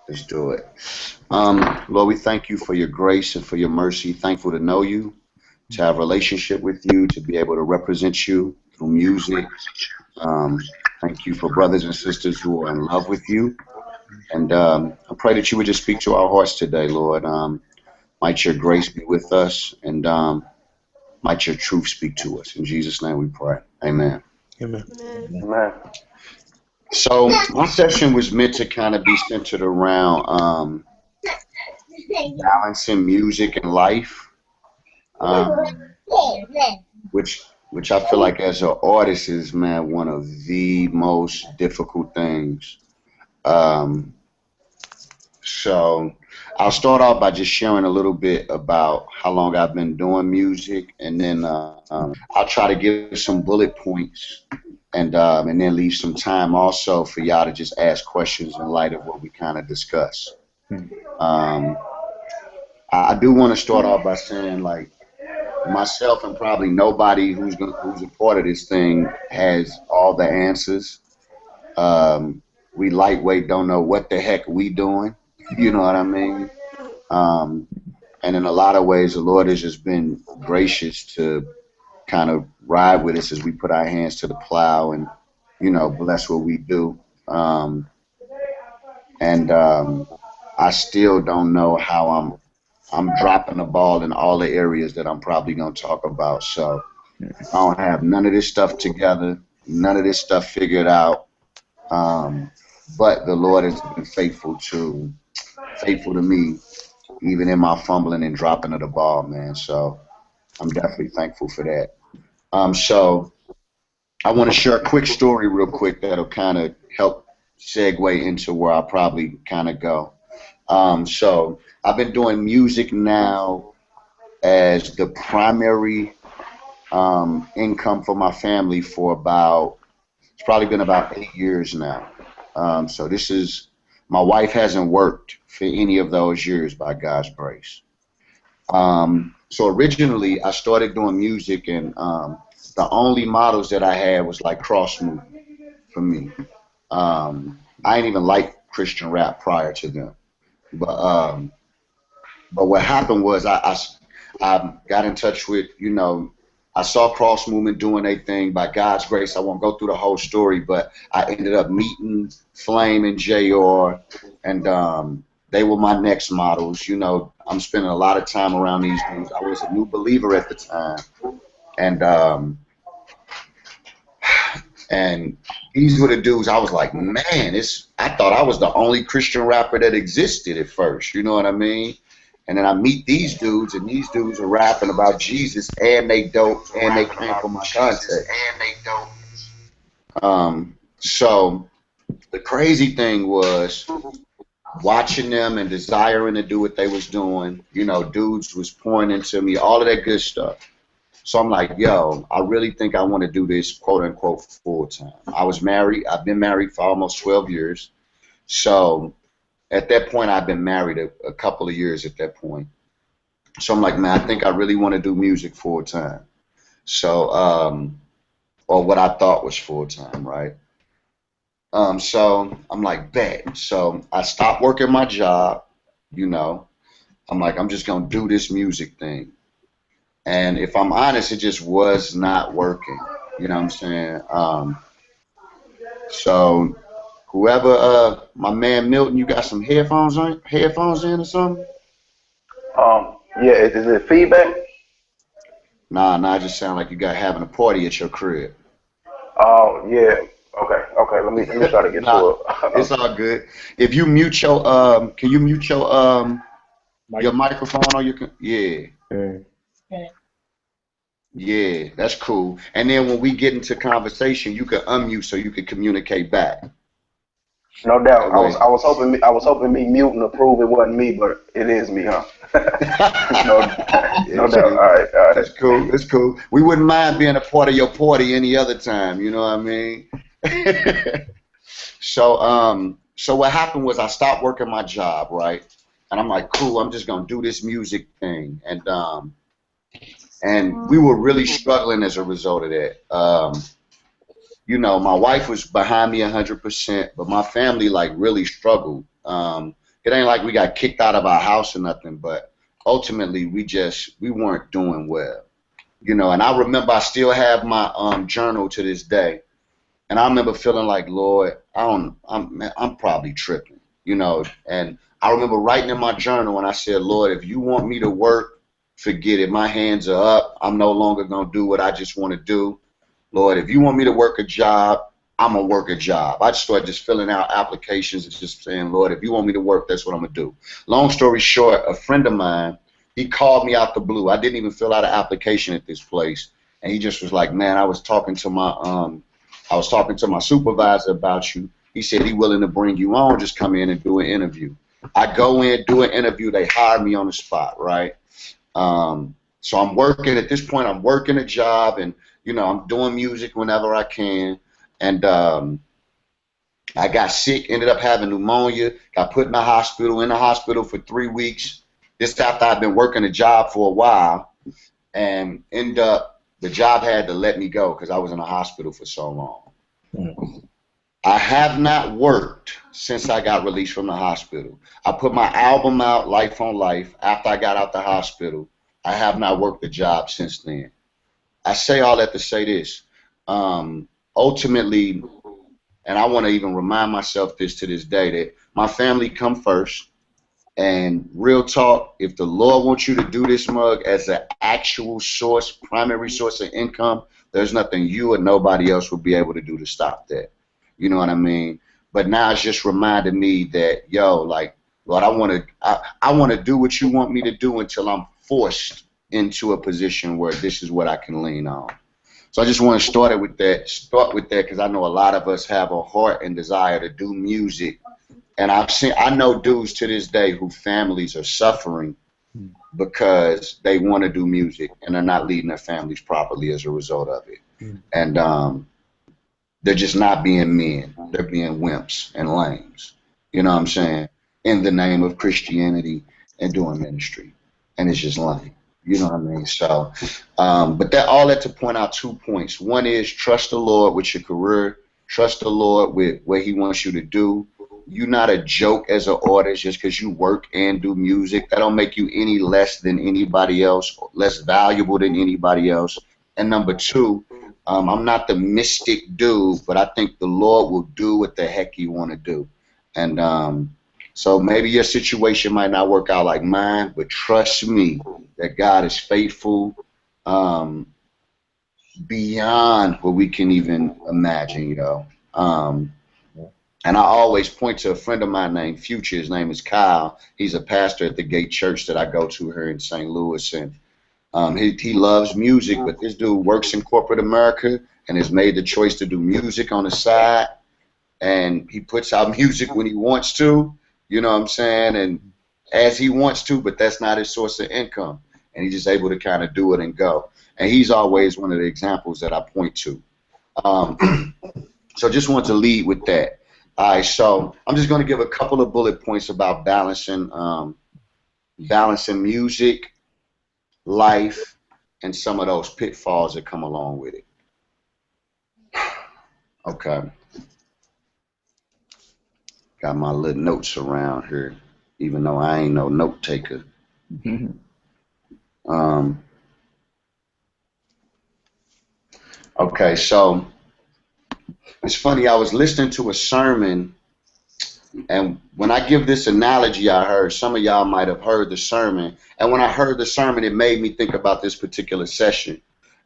Let's do it. Lord, we thank you for your grace and for your mercy. Thankful to know you, to have a relationship with you, to be able to represent you through music. Um, Thank you for brothers and sisters who are in love with you. And I pray that you would just speak to our hearts today, Lord. Might your grace be with us, and might your truth speak to us. In Jesus' name we pray. Amen. Amen. Man. So my session was meant to kind of be centered around balancing music and life, um, which which I feel like as an artist is, man, one of the most difficult things. Um, so I'll start off by just sharing a little bit about how long I've been doing music, and then I'll try to give some bullet points, and then leave some time also for y'all to just ask questions in light of what we kind of discuss. Um, I do want to start off by saying, like, myself and probably nobody who's a part of this thing has all the answers. We lightweight don't know what the heck we doing. You know what I mean? Um, and in a lot of ways, the Lord has just been gracious to kind of ride with us as we put our hands to the plow and, bless what we do. And I still don't know how I'm dropping the ball in all the areas that I'm probably going to talk about. So I don't have none of this stuff together, none of this stuff figured out. Um, but the Lord has been faithful to me, even in my fumbling and dropping of the ball, man. So I'm definitely thankful for that. So I want to share a quick story real quick that'll kind of help segue into where I'll probably kind of go. So I've been doing music now as the primary income for my family for it's probably been about 8 years now. So my wife hasn't worked for any of those years by God's grace. So originally I started doing music, and the only models that I had was like cross movement for me. I didn't even like Christian rap prior to them. But what happened was I got in touch with, I saw Cross Movement doing a thing by God's grace. I won't go through the whole story, but I ended up meeting Flame and JR, and they were my next models. I'm spending a lot of time around these dudes. I was a new believer at the time, and these were the dudes. I was like, man, I thought I was the only Christian rapper that existed at first. You know what I mean? And then I meet these dudes, and these dudes are rapping about Jesus, and they dope, and they came from my context. So the crazy thing was watching them and desiring to do what they was doing. Dudes was pouring into me, all of that good stuff. So I'm like, yo, I really think I want to do this, quote unquote, full time. I was married. I've been married for almost 12 years. So at that point, I've been married a couple of years at that point. So I'm like, man, I think I really want to do music full time. So, or what I thought was full time, right? So I'm like, bet. So I stopped working my job, I'm like, I'm just going to do this music thing. And if I'm honest, it just was not working. You know what I'm saying? So whoever, my man Milton, you got some headphones in or something? Yeah, is it feedback? Nah, it just sound like you got having a party at your crib. Oh, yeah. Okay. Let me try to get to it. It's all good. If you mute your, can you mute your microphone on your, yeah. Yeah, that's cool. And then when we get into conversation, you can unmute so you can communicate back. No doubt. I was hoping me muting to prove it wasn't me, but it is me, huh? no doubt. All right. That's cool. That's cool. We wouldn't mind being a part of your party any other time. You know what I mean? So what happened was I stopped working my job, right? And I'm like, cool. I'm just gonna do this music thing, and we were really struggling as a result of that. My wife was behind me 100%, but my family like really struggled it ain't like we got kicked out of our house or nothing, but ultimately we weren't doing well, you know. And I remember I still have my journal to this day, and I remember feeling like, Lord, I'm probably tripping, you know. And I remember writing in my journal, and I said, Lord, if you want me to work, forget it. My hands are up. I'm no longer gonna do what I just want to do. Lord, if you want me to work a job, I'm gonna work a job. I just started just filling out applications and just saying, Lord, if you want me to work, that's what I'm gonna do. Long story short, a friend of mine, he called me out the blue. I didn't even fill out an application at this place, and he just was like, man, I was talking to my supervisor about you. He said he willing to bring you on. Just come in and do an interview. I go in, do an interview. They hire me on the spot, right? So I'm working at this point. I'm working a job, and you know, I'm doing music whenever I can. And I got sick, ended up having pneumonia, got put in the hospital for 3 weeks. This after I've been working a job for a while, and the job had to let me go because I was in the hospital for so long. I have not worked since I got released from the hospital. I put my album out, Life on Life, after I got out the hospital. I have not worked a job since then. I say all that to say this. Ultimately, and I want to even remind myself this to this day, that my family come first. And real talk, if the Lord wants you to do this, mug, as an actual source, primary source of income, there's nothing you or nobody else will be able to do to stop that. You know what I mean? But now it's just reminded me that, yo, like, Lord, I want to do what you want me to do until I'm forced into a position where this is what I can lean on. So I just want to start with that because I know a lot of us have a heart and desire to do music. And I know dudes to this day whose families are suffering because they want to do music and they're not leading their families properly as a result of it. And they're just not being men. They're being wimps and lames. You know what I'm saying? In the name of Christianity and doing ministry. And it's just lame. You know what I mean? So, but all that to point out 2 points. One is trust the Lord with your career. Trust the Lord with what he wants you to do. You're not a joke as an artist just because you work and do music. That don't make you any less than anybody else, less valuable than anybody else. And number two, I'm not the mystic dude, but I think the Lord will do what the heck he want to do. And so maybe your situation might not work out like mine, but trust me that God is faithful beyond what we can even imagine, you know. And I always point to a friend of mine named Future. His name is Kyle. He's a pastor at the Gate Church that I go to here in St. Louis. And he loves music, but this dude works in corporate America and has made the choice to do music on the side. And he puts out music when he wants to, you know what I'm saying, and as he wants to, but that's not his source of income. And he's just able to kind of do it and go. And he's always one of the examples that I point to. So just want to lead with that. All right, so I'm just going to give a couple of bullet points about balancing music, life, and some of those pitfalls that come along with it. Okay. Got my little notes around here, even though I ain't no note taker. Okay, so it's funny, I was listening to a sermon, and when I give this analogy I heard, some of y'all might have heard the sermon, and when I heard the sermon, it made me think about this particular session.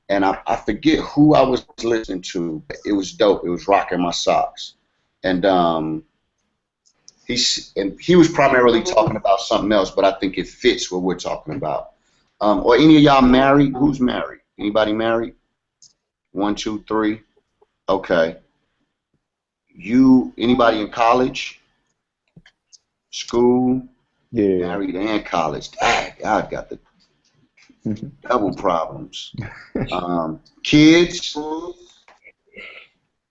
And I forget who I was listening to. It was dope. It was rocking my socks. And he was primarily talking about something else, but I think it fits what we're talking about. Or any of y'all married? Who's married? Anybody married? 1, 2, 3. Okay. Anybody in college? School? Yeah. Married and college. Dang, God got the double problems. Kids?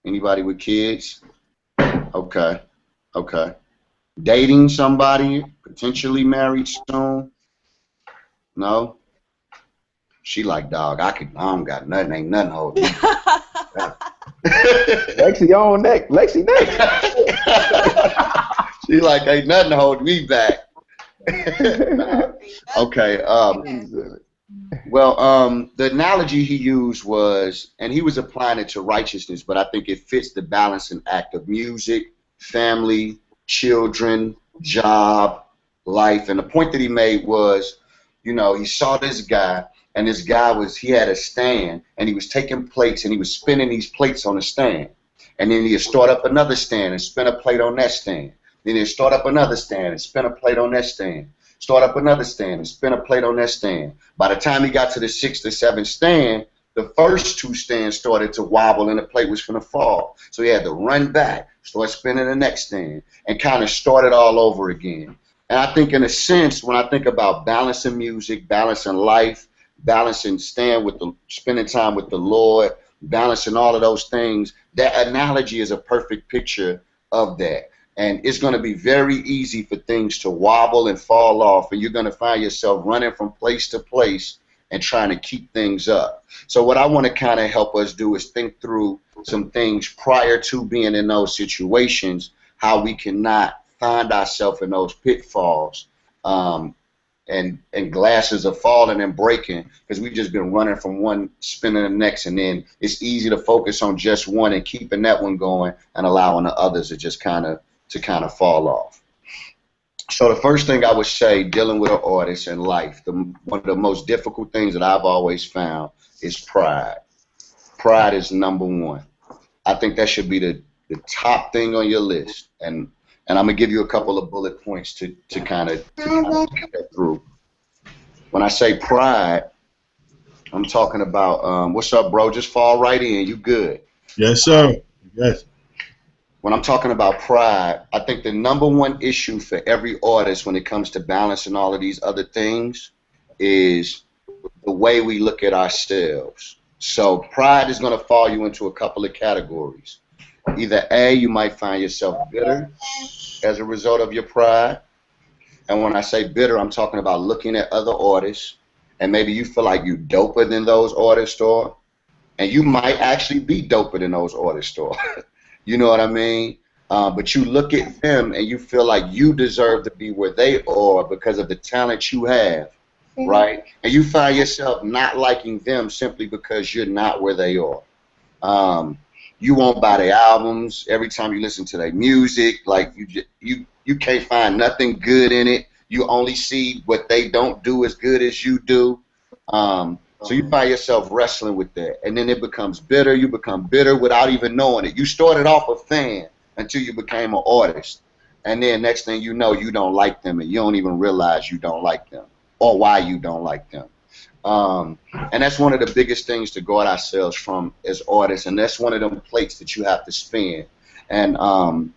Anybody with kids? Okay. Okay. Dating somebody? Potentially married soon? No? She like, dog, I don't got nothing. Ain't nothing holding me. Lexi on neck. Lexi neck. She like, ain't nothing hold me back. Okay. Well, the analogy he used was, and he was applying it to righteousness, but I think it fits the balancing act of music, family, children, job, life. And the point that he made was, you know, he saw this guy, and this guy he had a stand, and he was taking plates, and he was spinning these plates on a stand. And then he'd start up another stand and spin a plate on that stand. Then he'd start up another stand and spin a plate on that stand. Start up another stand and spin a plate on that stand. By the time he got to the sixth or seventh stand, the first two stands started to wobble and the plate was going to fall. So he had to run back, start spinning the next stand, and kind of start it all over again. And I think in a sense, when I think about balancing music, balancing life, balancing spending time with the Lord, balancing all of those things, that analogy is a perfect picture of that. And it's going to be very easy for things to wobble and fall off, and you're going to find yourself running from place to place and trying to keep things up. So what I want to kind of help us do is think through some things prior to being in those situations, how we cannot find ourselves in those pitfalls, and glasses are falling and breaking because we've just been running from one spin to the next, and then it's easy to focus on just one and keeping that one going and allowing the others to just kind of fall off. So the first thing I would say, dealing with an artist in life, one of the most difficult things that I've always found is pride. Pride is number one. I think that should be the top thing on your list. And I'm gonna give you a couple of bullet points to kind of get that through. When I say pride, I'm talking about what's up, bro? Just fall right in. You good? Yes, sir. Yes. When I'm talking about pride, I think the number one issue for every artist when it comes to balancing all of these other things is the way we look at ourselves. So pride is going to fall you into a couple of categories. Either A, you might find yourself bitter as a result of your pride. And when I say bitter, I'm talking about looking at other artists, and maybe you feel like you're doper than those artists are, and you might actually be doper than those artists are. You know what I mean? But you look at them and you feel like you deserve to be where they are because of the talent you have, right? And you find yourself not liking them simply because you're not where they are. You won't buy their albums. Every time you listen to their music, like you can't find nothing good in it. You only see what they don't do as good as you do. So you find yourself wrestling with that, and then it becomes bitter. You become bitter without even knowing it. You started off a fan until you became an artist, and then next thing you know, you don't like them, and you don't even realize you don't like them or why you don't like them. And that's one of the biggest things to guard ourselves from as artists, and that's one of them plates that you have to spin. And when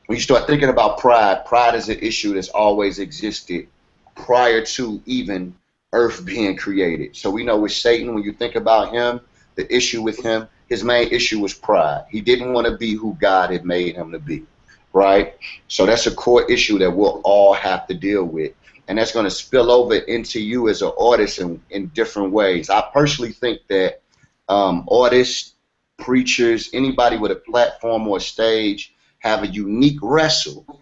you start thinking about pride, pride is an issue that's always existed prior to even earth being created. So we know with Satan, when you think about him, the issue with him, his main issue was pride. He didn't want to be who God had made him to be, right? So that's a core issue that we'll all have to deal with. And that's going to spill over into you as an artist in different ways. I personally think that artists, preachers, anybody with a platform or a stage have a unique wrestle.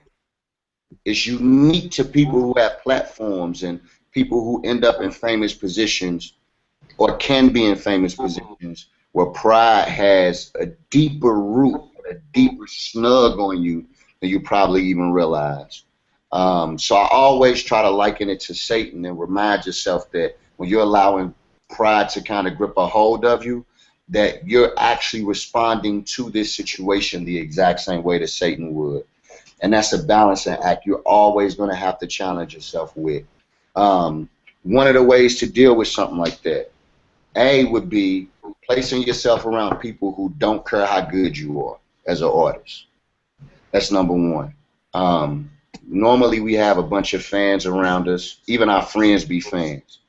It's unique to people who have platforms and people who end up in famous positions or can be in famous positions where pride has a deeper root, a deeper snug on you than you probably even realize. So I always try to liken it to Satan and remind yourself that when you're allowing pride to kind of grip a hold of you, that you're actually responding to this situation the exact same way that Satan would. And that's a balancing act you're always going to have to challenge yourself with. One of the ways to deal with something like that, A, would be placing yourself around people who don't care how good you are as an artist. That's number one. Normally we have a bunch of fans around us. Even our friends be fans.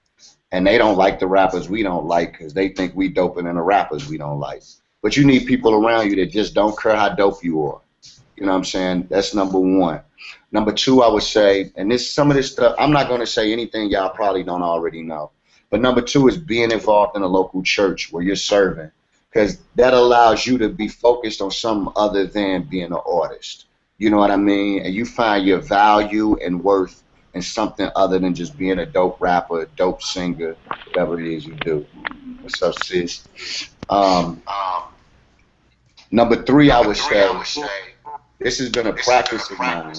And they don't like the rappers we don't like because they think we doper than the rappers we don't like. But you need people around you that just don't care how dope you are. You know what I'm saying? That's number one. Number two, I would say, and some of this stuff, I'm not going to say anything y'all probably don't already know. But number two is being involved in a local church where you're serving, because that allows you to be focused on something other than being an artist. You know what I mean? And you find your value and worth in something other than just being a dope rapper, a dope singer, whatever it is you do. What's up, sis? Um, Number three, I would say, this has been a practice of mine.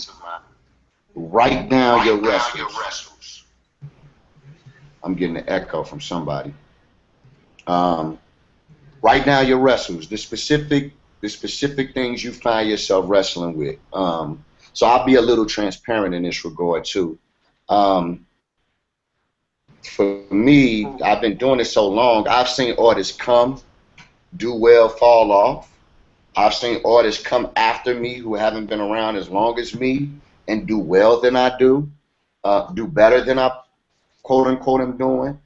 Write down your wrestles. I'm getting an echo from somebody. Write down your wrestles, the specific things you find yourself wrestling with. So I'll be a little transparent in this regard too. Um, for me, I've been doing it so long. I've seen artists come, do well, fall off. I've seen artists come after me who haven't been around as long as me and do well than I do better than I quote unquote am doing.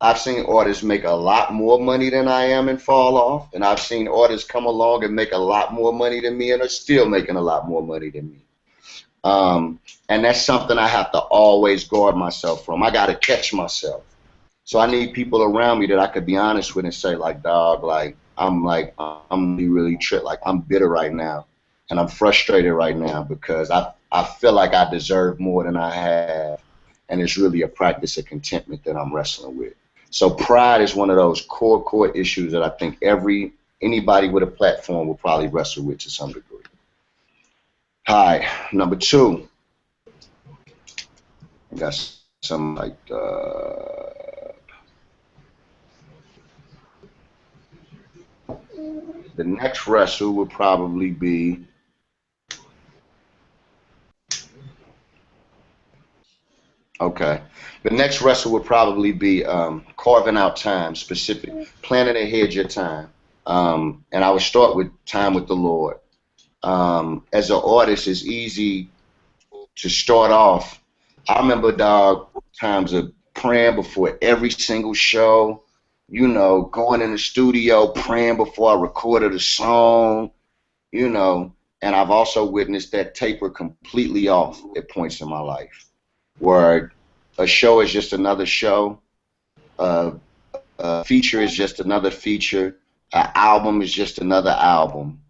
I've seen artists make a lot more money than I am and fall off, and I've seen artists come along and make a lot more money than me and are still making a lot more money than me. And that's something I have to always guard myself from. I got to catch myself. So I need people around me that I could be honest with and say, like, dog, I'm really tripped. Like, I'm bitter right now, and I'm frustrated right now because I feel like I deserve more than I have, and it's really a practice of contentment that I'm wrestling with. So pride is one of those core issues that I think anybody with a platform will probably wrestle with to some degree. Hi, number two. I got something like the next wrestle would probably be okay. The next wrestle would probably be carving out time, planning ahead your time. And I would start with time with the Lord. As an artist, it's easy to start off. I remember, dog, times of praying before every single show, going in the studio, praying before I recorded a song, and I've also witnessed that taper completely off at points in my life, where a show is just another show, a feature is just another feature, an album is just another album.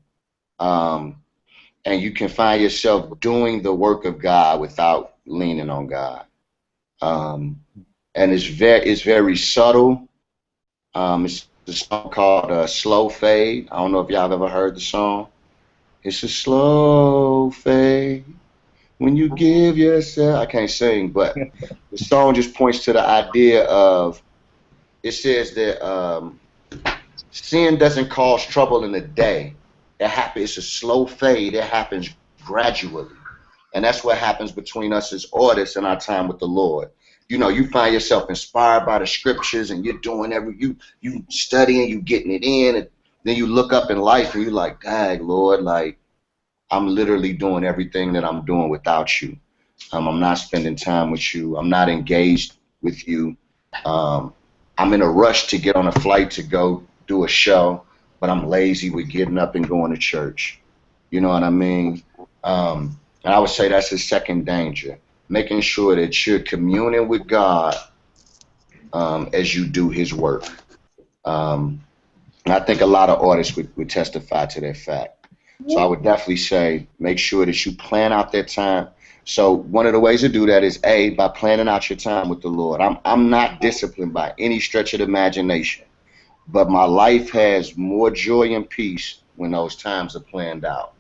And you can find yourself doing the work of God without leaning on God. And it's very subtle. It's a song called Slow Fade. I don't know if y'all have ever heard the song. It's a slow fade when you give yourself. I can't sing, but the song just points to the idea of, it says that sin doesn't cause trouble in a day. It's a slow fade. It happens gradually. And that's what happens between us as artists and our time with the Lord. You find yourself inspired by the scriptures and you're doing you studying, you getting it in, and then you look up in life and you're like, dang, Lord, like, I'm literally doing everything that I'm doing without you. I'm not spending time with you. I'm not engaged with you. I'm in a rush to get on a flight to go do a show, but I'm lazy with getting up and going to church. You know what I mean? And I would say that's the second danger, making sure that you're communing with God as you do his work. And I think a lot of artists would testify to that fact. So I would definitely say make sure that you plan out that time. So one of the ways to do that is, A, by planning out your time with the Lord. I'm not disciplined by any stretch of the imagination, but my life has more joy and peace when those times are planned out.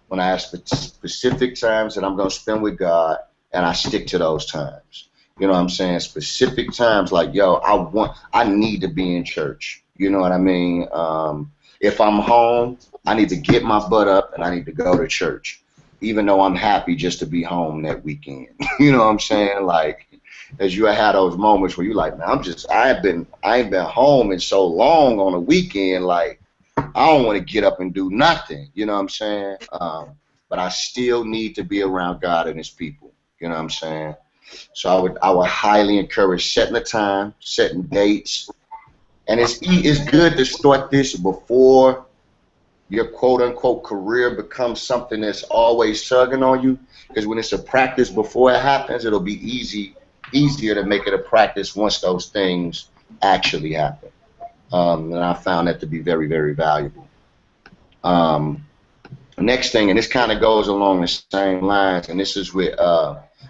When I have specific times that I'm going to spend with God, and I stick to those times. You know what I'm saying? Specific times like, yo, I need to be in church. You know what I mean? If I'm home, I need to get my butt up and I need to go to church, even though I'm happy just to be home that weekend. You know what I'm saying? Like, as you had those moments where you're like, man, I ain't been home in so long on a weekend, like, I don't want to get up and do nothing, you know what I'm saying? But I still need to be around God and his people, you know what I'm saying? So I would highly encourage setting a time, setting dates, and it's good to start this before your quote-unquote career becomes something that's always tugging on you, because when it's a practice before it happens, it'll be easier to make it a practice once those things actually happen. And I found that to be very, very valuable. Next thing, and this kind of goes along the same lines, and this is with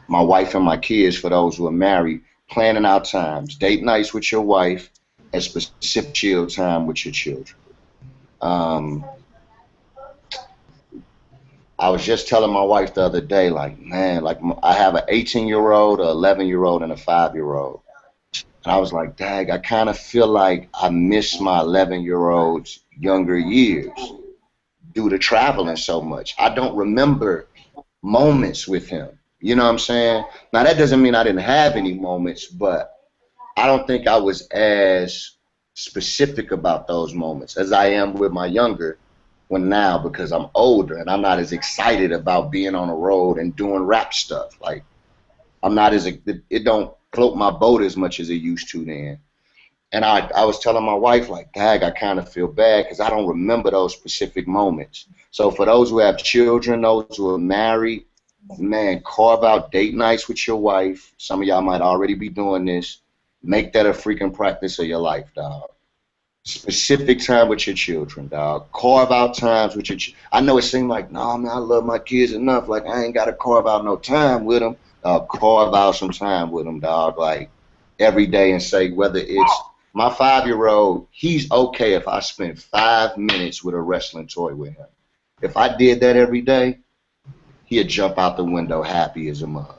my wife and my kids. For those who are married, planning out times, date nights with your wife, and specific chill time with your children. Um, I was just telling my wife the other day, like, man, like I have an 18-year-old, a 11-year-old, and a 5-year-old. And I was like, dang, I kind of feel like I miss my 11-year-old's younger years due to traveling so much. I don't remember moments with him. You know what I'm saying? Now, that doesn't mean I didn't have any moments, but I don't think I was as specific about those moments as I am with my younger one now, because I'm older and I'm not as excited about being on the road and doing rap stuff. Like, I'm not as, it don't float my boat as much as it used to then. And I was telling my wife, like, dang, I kind of feel bad because I don't remember those specific moments. So for those who have children, those who are married, man, carve out date nights with your wife. Some of y'all might already be doing this. Make that a freaking practice of your life, dog. Specific time with your children, dog. Carve out times with your I know it seemed like, nah, man, I love my kids enough. Like, I ain't got to carve out no time with them. Carve out some time with them, dog. Like, every day, and say, whether it's my 5-year-old, he's okay if I spend 5 minutes with a wrestling toy with him. If I did that every day, he'd jump out the window happy as a mug.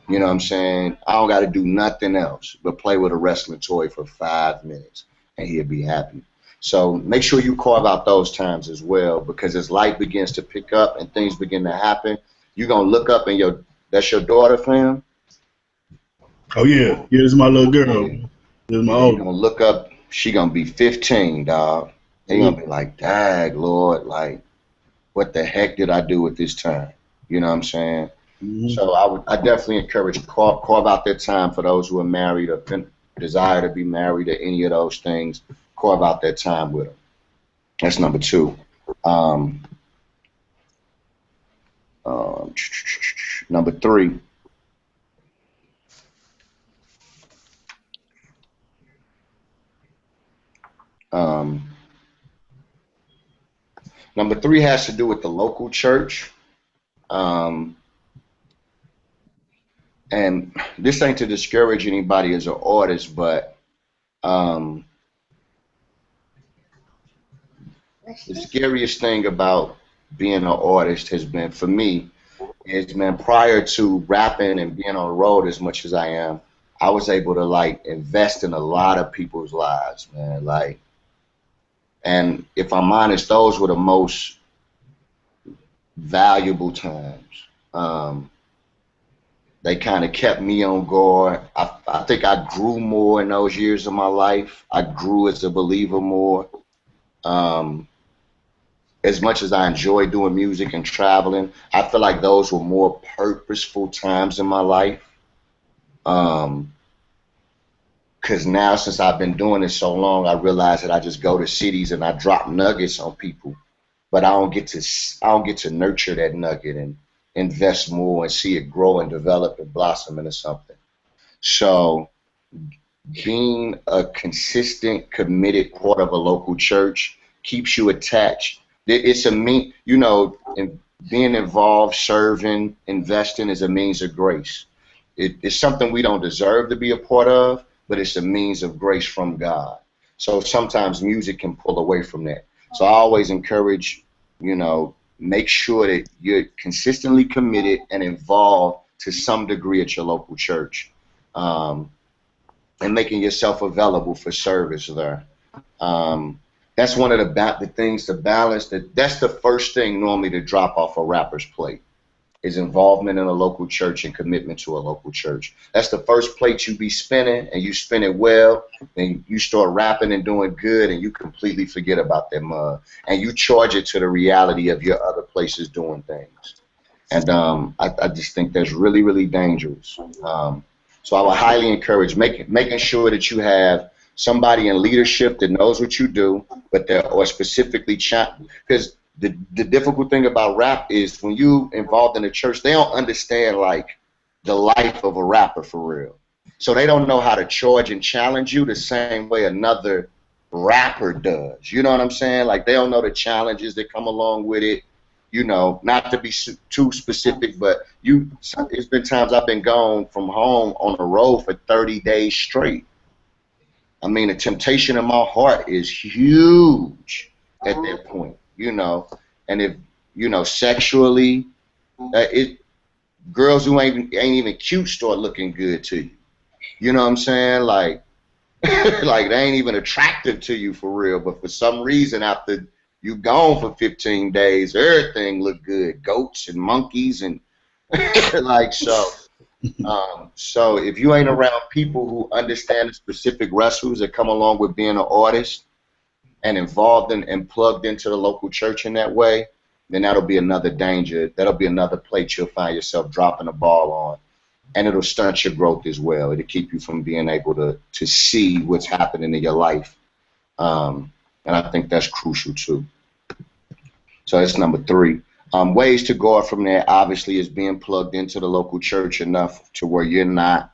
You know what I'm saying? I don't got to do nothing else but play with a wrestling toy for 5 minutes, and he'd be happy. So make sure you carve out those times as well, because as life begins to pick up and things begin to happen, you're going to look up and that's your daughter, fam? Oh yeah, yeah. This is my little girl. Yeah. This is my Yeah, you're oldest. going to look up, she going to be 15, dog. And you're going to be like, dag, Lord, like, what the heck did I do with this time? You know what I'm saying? Mm-hmm. So I definitely encourage carve out that time for those who are married or desire to be married or any of those things. Carve out that time with them. That's number two. Um, um, Number three. Um, Number three has to do with the local church. Um, and this ain't to discourage anybody as an artist, but um, the scariest thing about being an artist has been, for me, is, man, prior to rapping and being on the road as much as I am, I was able to like invest in a lot of people's lives, man. Like, and if I'm honest, those were the most valuable times. Um, they kind of kept me on guard. I think I grew more in those years of my life. I grew as a believer more. Um, as much as I enjoy doing music and traveling, I feel like those were more purposeful times in my life. Um, Because now, since I've been doing this so long, I realize that I just go to cities and I drop nuggets on people, but I don't get to nurture that nugget and invest more and see it grow and develop and blossom into something. So being a consistent, committed part of a local church keeps you attached. It's a mean, being involved, serving, investing is a means of grace. It's something we don't deserve to be a part of, but it's a means of grace from God. So sometimes music can pull away from that. So I always encourage, make sure that you're consistently committed and involved to some degree at your local church. And making yourself available for service there. Um, that's one of the things to balance. That's the first thing normally to drop off a rapper's plate is involvement in a local church and commitment to a local church. That's the first plate you be spinning, and you spin it well, and you start rapping and doing good, and you completely forget about that mug, and you charge it to the reality of your other places doing things. And I just think that's really, really dangerous. So I would highly encourage making sure that you have somebody in leadership that knows what you do, but that are specifically because the difficult thing about rap is when you involved in the church, they don't understand like the life of a rapper for real. So they don't know how to charge and challenge you the same way another rapper does. You know what I'm saying? Like they don't know the challenges that come along with it. you know, not to be too specific, but it's been times I've been gone from home on the road for 30 days straight. I mean, the temptation in my heart is huge at that point, you know. And if, you know, sexually, girls who ain't even cute start looking good to you. You know what I'm saying? Like, like they ain't even attractive to you for real. But for some reason, after you gone for 15 days, everything look good. Goats and monkeys and like so. So if you ain't around people who understand the specific wrestles that come along with being an artist and involved in and plugged into the local church in that way, then that'll be another danger. That'll be another plate you'll find yourself dropping the ball on. And it'll stunt your growth as well. It'll keep you from being able to see what's happening in your life. And I think that's crucial too. So that's number 3. Ways to guard from there, obviously, is being plugged into the local church enough to where you're not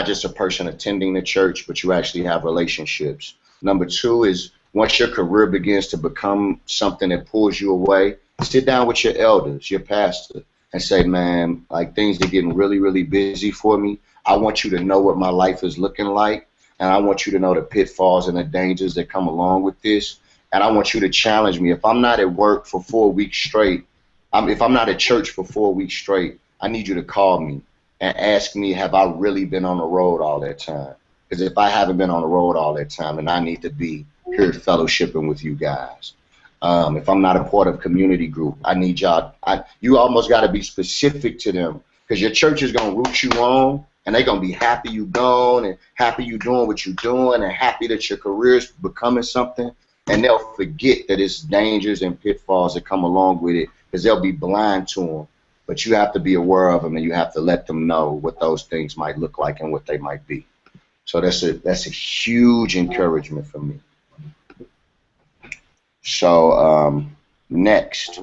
just a person attending the church, but you actually have relationships. Number 2 is once your career begins to become something that pulls you away, sit down with your elders, your pastor, and say, man, like things are getting really, really busy for me. I want you to know what my life is looking like, and I want you to know the pitfalls and the dangers that come along with this. And I want you to challenge me. If I'm not at work for 4 weeks straight, if I'm not at church for 4 weeks straight, I need you to call me and ask me, have I really been on the road all that time? Because if I haven't been on the road all that time, then I need to be here fellowshipping with you guys. If I'm not a part of community group, I need y'all. You almost got to be specific to them, because your church is going to root you on, and they're going to be happy you gone and happy you doing what you're doing and happy that your career is becoming something. And they'll forget that it's dangers and pitfalls that come along with it, because they'll be blind to them. But you have to be aware of them, and you have to let them know what those things might look like and what they might be. So that's a huge encouragement for me. So next.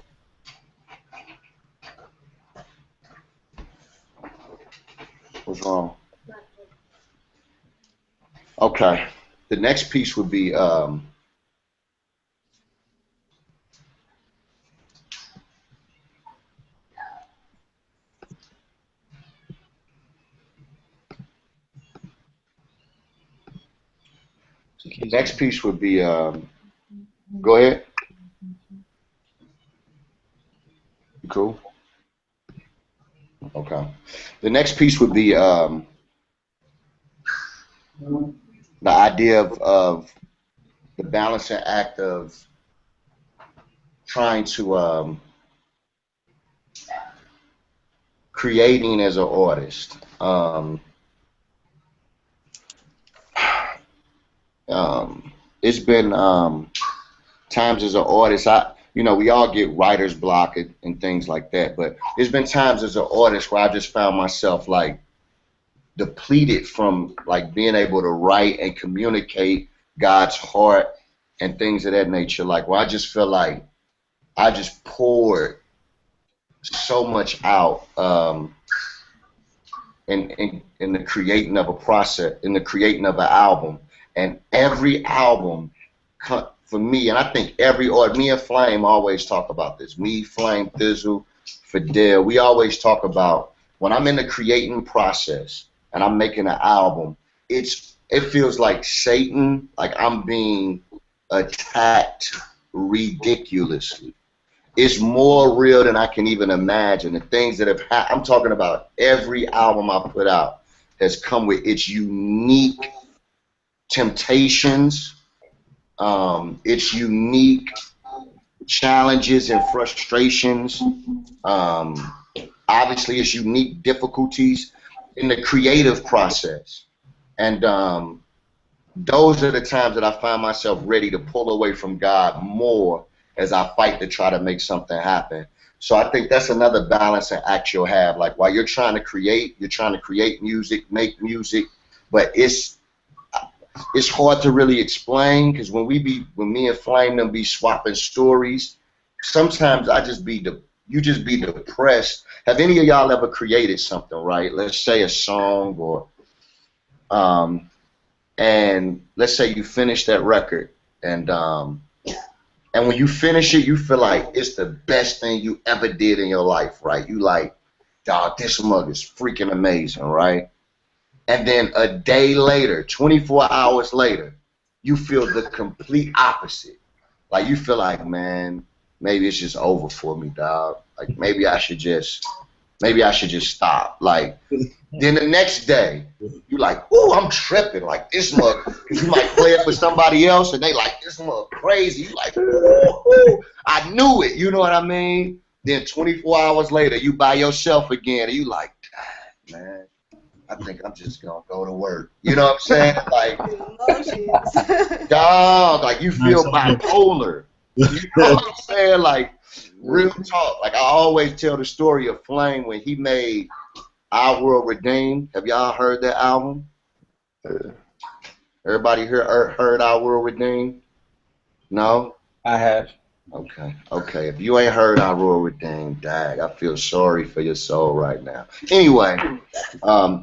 What's wrong? Okay. The next piece would be next piece would be go ahead. You cool? Okay. The next piece would be the idea of the balancing act of trying to creating as an artist. It's been times as an artist, we all get writer's block and things like that, but there's been times as an artist where I just found myself like depleted from like being able to write and communicate God's heart and things of that nature. Like where I just feel like I just poured so much out in the creating of a process, in the creating of an album. And every album, for me, and I think me and Flame always talk about this. Me, Flame, Thizzle, Fidel, we always talk about when I'm in the creating process and I'm making an album, it feels like Satan, like I'm being attacked ridiculously. It's more real than I can even imagine. The things that have happened, I'm talking about every album I put out has come with its unique temptations, its unique challenges and frustrations, obviously its unique difficulties in the creative process. And those are the times that I find myself ready to pull away from God more as I fight to try to make something happen. So I think that's another balancing act you'll have. Like while you're trying to create music, make music, but it's hard to really explain, because when me and Flame them be swapping stories, sometimes you just be depressed. Have any of y'all ever created something, right? Let's say a song or and let's say you finish that record and And when you finish it, you feel like it's the best thing you ever did in your life, right? You like, dog, this mug is freaking amazing, right? And then a day later, 24 hours later, you feel the complete opposite. Like you feel like, man, maybe it's just over for me, dog. Like maybe I should just stop. Like then the next day, you like, ooh, I'm tripping. Like this mug, because you might play it for somebody else and they like, this mug crazy. You like, ooh, I knew it. You know what I mean? Then 24 hours later, you by yourself again and you like, man, I think I'm just gonna go to work. You know what I'm saying? Like, dog, like you feel bipolar. You know what I'm saying? Like, real talk. Like I always tell the story of Flame when he made Our World Redeemed. Have y'all heard that album? Everybody heard Our World Redeemed? No? I have. Okay, okay. If you ain't heard Our World Redeemed, dag, I feel sorry for your soul right now. Anyway,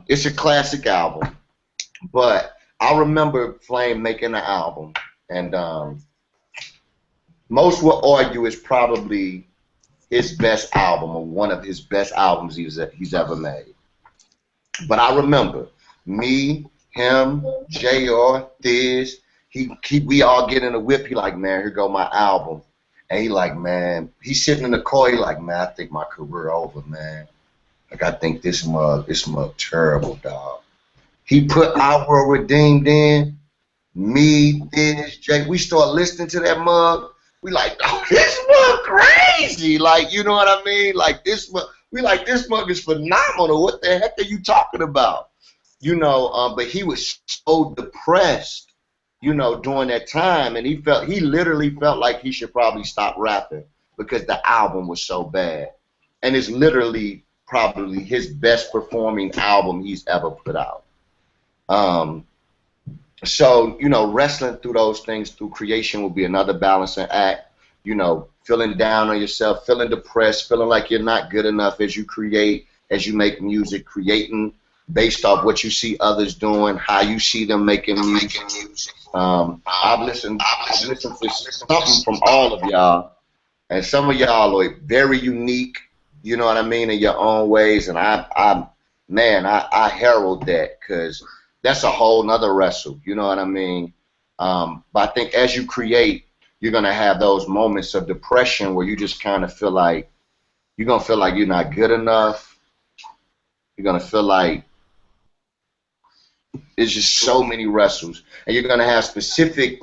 it's a classic album, but I remember Flame making the album, and most will argue it's probably his best album or one of his best albums he's ever made. But I remember me, him, JR, Thiz, we all get in the whip. He like, man, here go my album. And he like, man, he's sitting in the car. He like, man, I think my career over, man. Like, I think this mug terrible, dog. He put Our World Redeemed in. Me, Thiz, Jake, we start listening to that mug. We like, oh, this mug crazy. Like, you know what I mean? Like, this mug, we like, this mug is phenomenal. What the heck are you talking about? You know, but he was so depressed, you know, during that time, and he literally felt like he should probably stop rapping because the album was so bad. And it's literally probably his best performing album he's ever put out. So, you know, wrestling through those things through creation will be another balancing act. You know, feeling down on yourself, feeling depressed, feeling like you're not good enough as you create, as you make music, creating based off what you see others doing, how you see them making music. I've listened to something from all of y'all, and some of y'all are very unique, you know what I mean, in your own ways, and I herald that because that's a whole nother wrestle, you know what I mean? But I think as you create, you're going to have those moments of depression where you just kind of feel like, you're going to feel like you're not good enough. You're going to feel like it's just so many wrestles. And you're going to have specific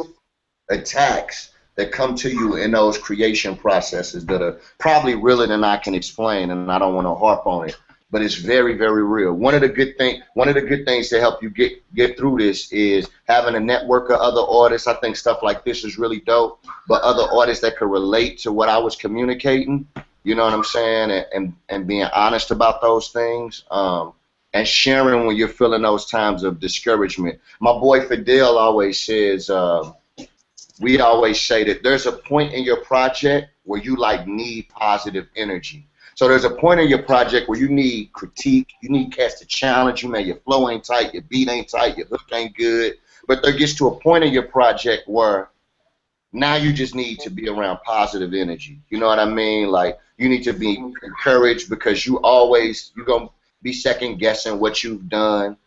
attacks that come to you in those creation processes that are probably realer than I can explain, and I don't want to harp on it. But it's very, very real. One of the good things to help you get through this is having a network of other artists. I think stuff like this is really dope. But other artists that could relate to what I was communicating, you know what I'm saying, and being honest about those things, and sharing when you're feeling those times of discouragement. My boy Fidel always says, we always say that there's a point in your project where you like need positive energy. So there's a point in your project where you need critique, you need cast a challenge, you your flow ain't tight, your beat ain't tight, your hook ain't good. But there gets to a point in your project where now you just need to be around positive energy. You know what I mean? Like you need to be encouraged because you're gonna be second guessing what you've done.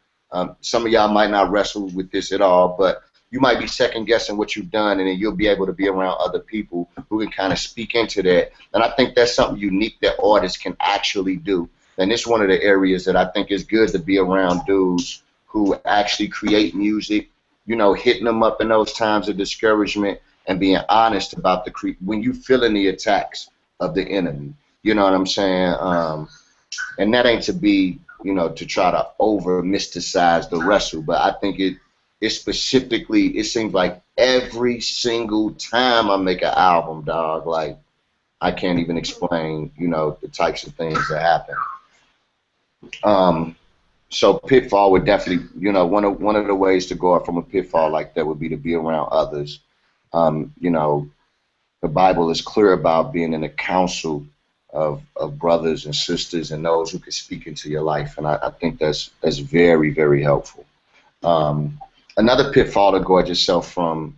Some of y'all might not wrestle with this at all, but you might be second guessing what you've done, and then you'll be able to be around other people who can kind of speak into that. And I think that's something unique that artists can actually do. And it's one of the areas that I think is good to be around dudes who actually create music, you know, hitting them up in those times of discouragement and being honest about when you feeling the attacks of the enemy. You know what I'm saying? And that ain't to be, you know, to try to over mysticize the wrestle, but I think it specifically, it seems like every single time I make an album, dog, like I can't even explain, you know, the types of things that happen. So pitfall would definitely, you know, one of the ways to go out from a pitfall like that would be to be around others. You know, the Bible is clear about being in a council of brothers and sisters and those who can speak into your life, and I think that's very, very helpful. Another pitfall to guard yourself from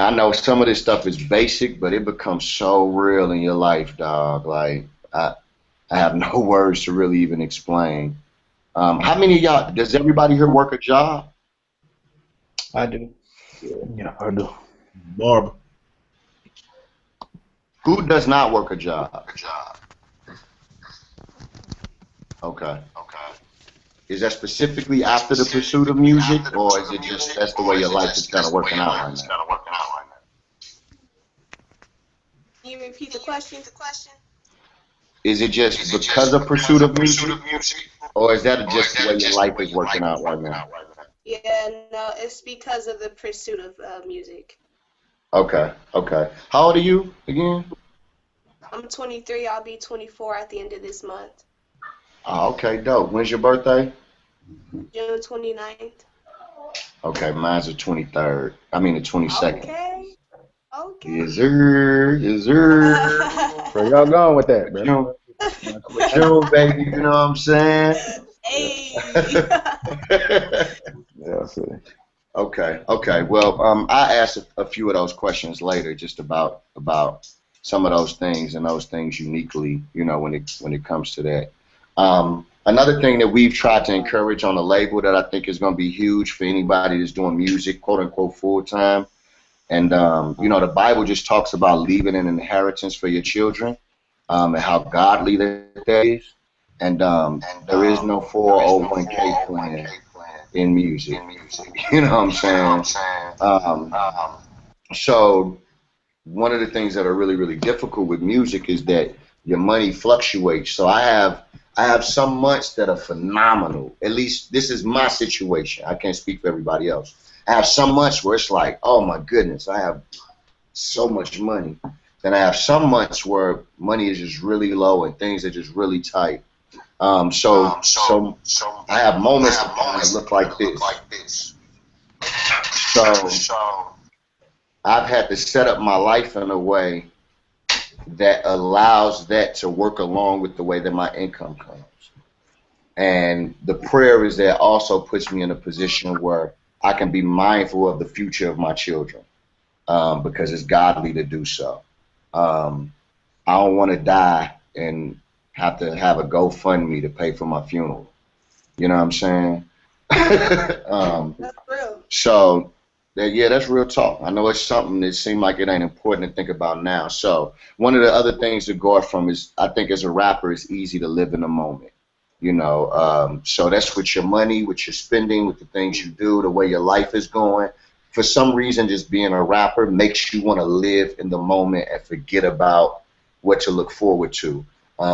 I know some of this stuff is basic, but it becomes so real in your life, dog. Like I have no words to really even explain. How many of y'all? Does everybody here work a job? I do. Yeah, I do. Barber. Who does not work a job? Okay. Is that specifically after the pursuit of music, or is it just that's the way your life is kind of working out right now? Can you repeat the question? Is it just because of pursuit of music, or is that just the way your life is working out right now? Yeah, no, it's because of the pursuit of music. Okay. How old are you again? I'm 23. I'll be 24 at the end of this month. Oh, okay, dope. When's your birthday? June 29th. Okay, mine's the 23rd. I mean the 22nd. Okay. Yes, sir. Yes, sir. Where y'all going with that, bro? June, baby. You know what I'm saying? Hey. Yeah, see. Okay. Well, I asked a few of those questions later, just about some of those things and those things uniquely, you know, when it comes to that. Another thing that we've tried to encourage on the label that I think is going to be huge for anybody that's doing music, quote unquote, full time. And you know, the Bible just talks about leaving an inheritance for your children, and how godly that is. And there is no 401k plan in music. You know what I'm saying? So one of the things that are really, really difficult with music is that your money fluctuates. So I have some months that are phenomenal. At least this is my situation. I can't speak for everybody else. I have some months where it's like, oh my goodness, I have so much money. Then I have some months where money is just really low and things are just really tight. So I have moments that kind of look like this. So I've had to set up my life in a way that allows that to work along with the way that my income comes. And the prayer is that also puts me in a position where I can be mindful of the future of my children, because it's godly to do so. I don't want to die and have to have a GoFundMe to pay for my funeral. You know what I'm saying? That's real. So, yeah, that's real talk. I know it's something that seems like it ain't important to think about now. So, one of the other things to go from is, I think as a rapper, it's easy to live in the moment. You know, so that's with your money, with your spending, with the things you do, the way your life is going. For some reason, just being a rapper makes you want to live in the moment and forget about what to look forward to.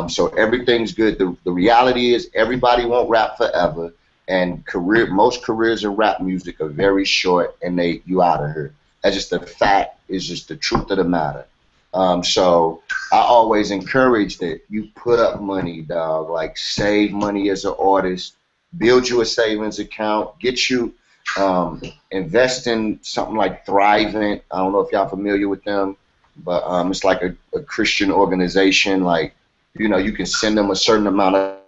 So everything's good. The reality is everybody won't rap forever, and most careers in rap music are very short, and you out of here. That's just the fact. It's just the truth of the matter. So I always encourage that you put up money, dog. Like, save money as an artist, build you a savings account, get you invest in something like Thrivent. I don't know if y'all familiar with them, but it's like a Christian organization. Like, you know, you can send them a certain amount of,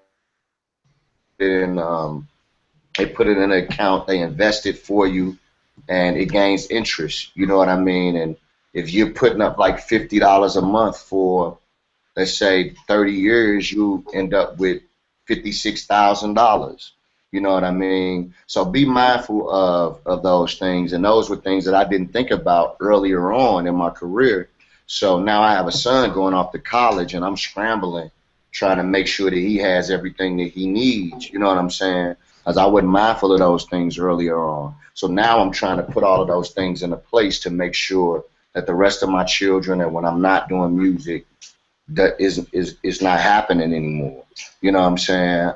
and they put it in an account, they invest it for you, and it gains interest. You know what I mean? And if you're putting up like $50 a month for, let's say, 30 years, you end up with $56,000. You know what I mean? So be mindful of those things, and those were things that I didn't think about earlier on in my career. So now I have a son going off to college, and I'm scrambling, trying to make sure that he has everything that he needs. You know what I'm saying? As I wasn't mindful of those things earlier on. So now I'm trying to put all of those things into place to make sure that the rest of my children, and when I'm not doing music, that is not happening anymore. You know what I'm saying?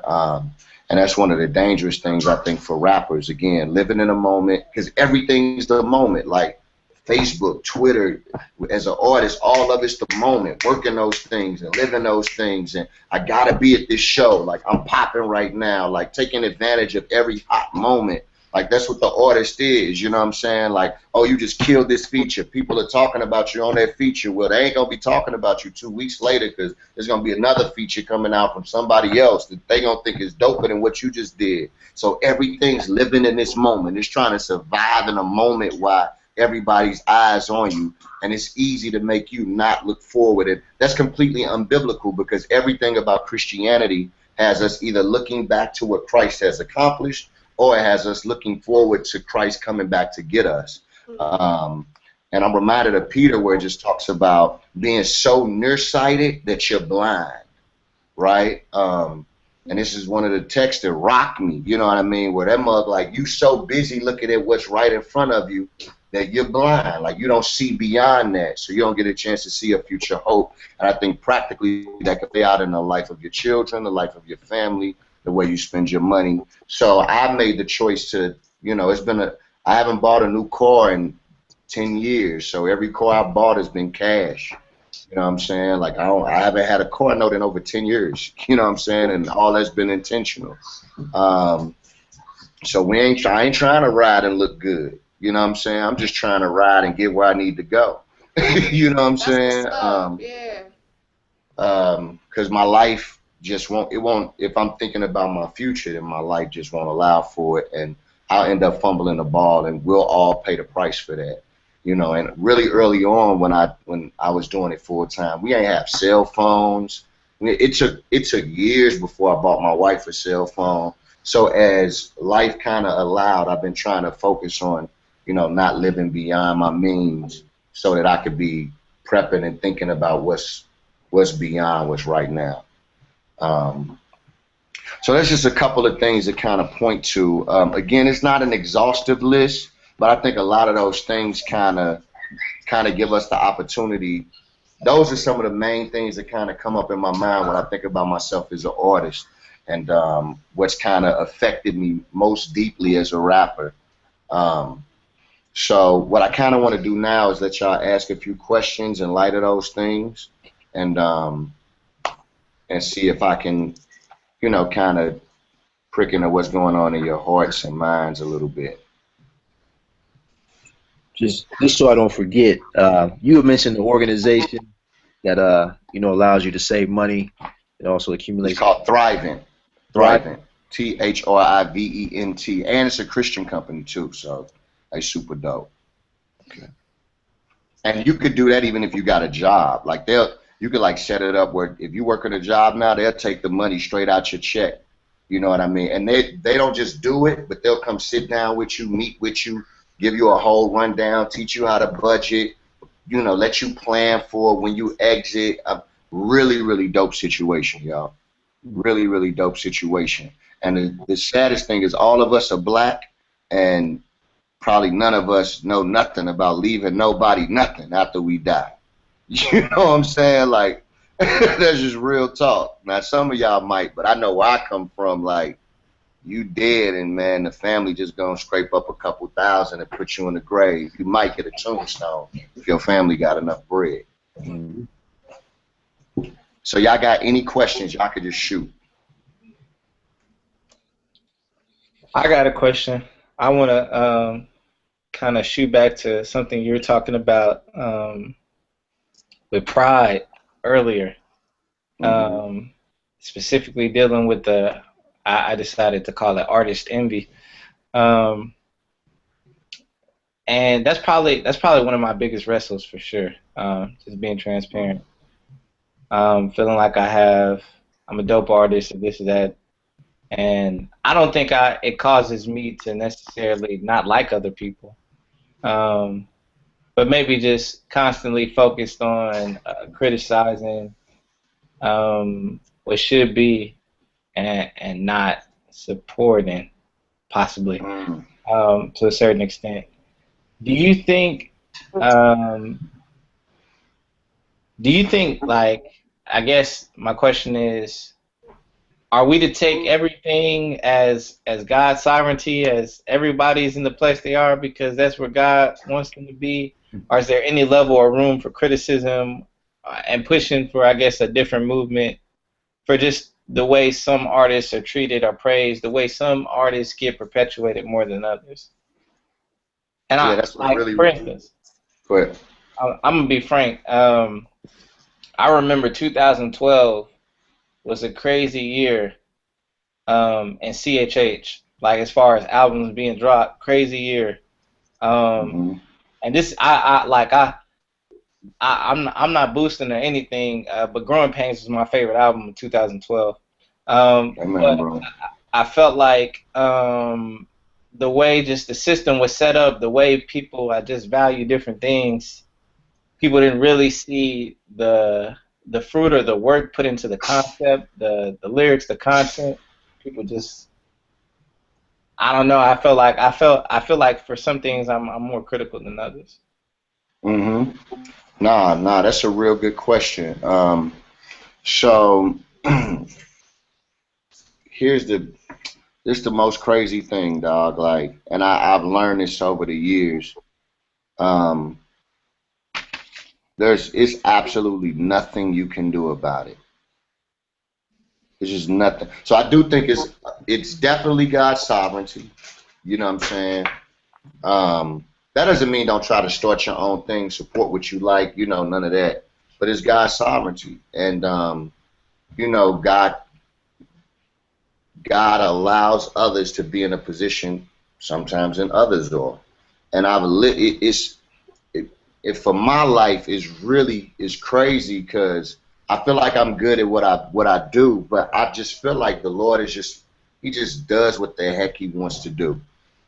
And that's one of the dangerous things, I think, for rappers. Again, living in a moment, because everything's the moment. Like Facebook, Twitter, as an artist, all of it's the moment. Working those things and living those things. And I got to be at this show. Like, I'm popping right now. Like, taking advantage of every hot moment. Like, that's what the artist is, you know what I'm saying? Like, oh, you just killed this feature. People are talking about you on that feature. Well, they ain't going to be talking about you 2 weeks later, because there's going to be another feature coming out from somebody else that they going to think is doper than what you just did. So everything's living in this moment. It's trying to survive in a moment while everybody's eyes on you, and it's easy to make you not look forward. And that's completely unbiblical, because everything about Christianity has us either looking back to what Christ has accomplished, or it has us looking forward to Christ coming back to get us. And I'm reminded of Peter, where it just talks about being so nearsighted that you're blind, right? And this is one of the texts that rocked me, you know what I mean? Where that mug, like, you so busy looking at what's right in front of you that you're blind. Like, you don't see beyond that, so you don't get a chance to see a future hope. And I think practically that could play out in the life of your children, the life of your family, the way you spend your money. So I made the choice to, you know, I haven't bought a new car in 10 years, so every car I bought has been cash. You know what I'm saying? Like, I haven't had a car note in over 10 years. You know what I'm saying? And all that's been intentional. So I ain't trying to ride and look good. You know what I'm saying? I'm just trying to ride and get where I need to go. You know what I'm saying? Because my life just won't, if I'm thinking about my future, then my life just won't allow for it. And I'll end up fumbling the ball, and we'll all pay the price for that. You know, and really early on when I was doing it full time, we ain't have cell phones. It took years before I bought my wife a cell phone. So as life kind of allowed, I've been trying to focus on, you know, not living beyond my means, so that I could be prepping and thinking about what's beyond what's right now. So that's just a couple of things that kind of point to. Again, it's not an exhaustive list, but I think a lot of those things kind of give us the opportunity. Those are some of the main things that kind of come up in my mind when I think about myself as an artist, and what's kind of affected me most deeply as a rapper. So what I kind of want to do now is let y'all ask a few questions in light of those things, and see if I can, you know, kind of prick into what's going on in your hearts and minds a little bit. Just so I don't forget, you had mentioned the organization that you know, allows you to save money. It also accumulates. It's called Thrivent. Thrivent. Thrivent. And it's a Christian company too, so it's super dope. Okay. And you could do that even if you got a job. Like you could like set it up where if you work at a job now, they'll take the money straight out your check. You know what I mean? And they don't just do it, but they'll come sit down with you, meet with you, give you a whole rundown, teach you how to budget, you know, let you plan for when you exit. A really, really dope situation, y'all. Really, really dope situation. And the saddest thing is all of us are black, and probably none of us know nothing about leaving nobody nothing after we die. You know what I'm saying? Like, that's just real talk. Now, some of y'all might, but I know where I come from, like, you dead, and man, the family just gonna scrape up a couple thousand and put you in the grave. You might get a tombstone if your family got enough bread. So y'all got any questions? Y'all could just shoot. I got a question. I want to kind of shoot back to something you were talking about with pride earlier, specifically dealing with I decided to call it artist envy, and that's probably one of my biggest wrestles for sure. Just being transparent, feeling like I'm a dope artist or this or that, and I don't think it causes me to necessarily not like other people, but maybe just constantly focused on criticizing what should be, and not supporting, possibly, to a certain extent. Do you think like, I guess my question is, are we to take everything as God's sovereignty, as everybody's in the place they are because that's where God wants them to be? Or is there any level or room for criticism and pushing for, I guess, a different movement for just the way some artists are treated or praised, the way some artists get perpetuated more than others? And yeah, that's like, really, for instance, I'm gonna be frank. I remember 2012 was a crazy year in CHH, like as far as albums being dropped, crazy year. And And this, I'm not boosting or anything, but Growing Pains was my favorite album of 2012. Amen, But bro. I felt like the way just the system was set up, the way people I just value different things, people didn't really see the fruit or the work put into the concept, the lyrics, the content. People just, I don't know. I feel like for some things I'm more critical than others. Mm-hmm. Nah, that's a real good question. So here's the most crazy thing, dog. Like, and I've learned this over the years. Um, it's absolutely nothing you can do about it. It's just nothing. So I do think it's definitely God's sovereignty. You know what I'm saying? That doesn't mean don't try to start your own thing, support what you like, none of that. But it's God's sovereignty, and God allows others to be in a position sometimes and others don't. And it for my life is crazy because I feel like I'm good at what I do, but I just feel like the Lord he just does what the heck he wants to do.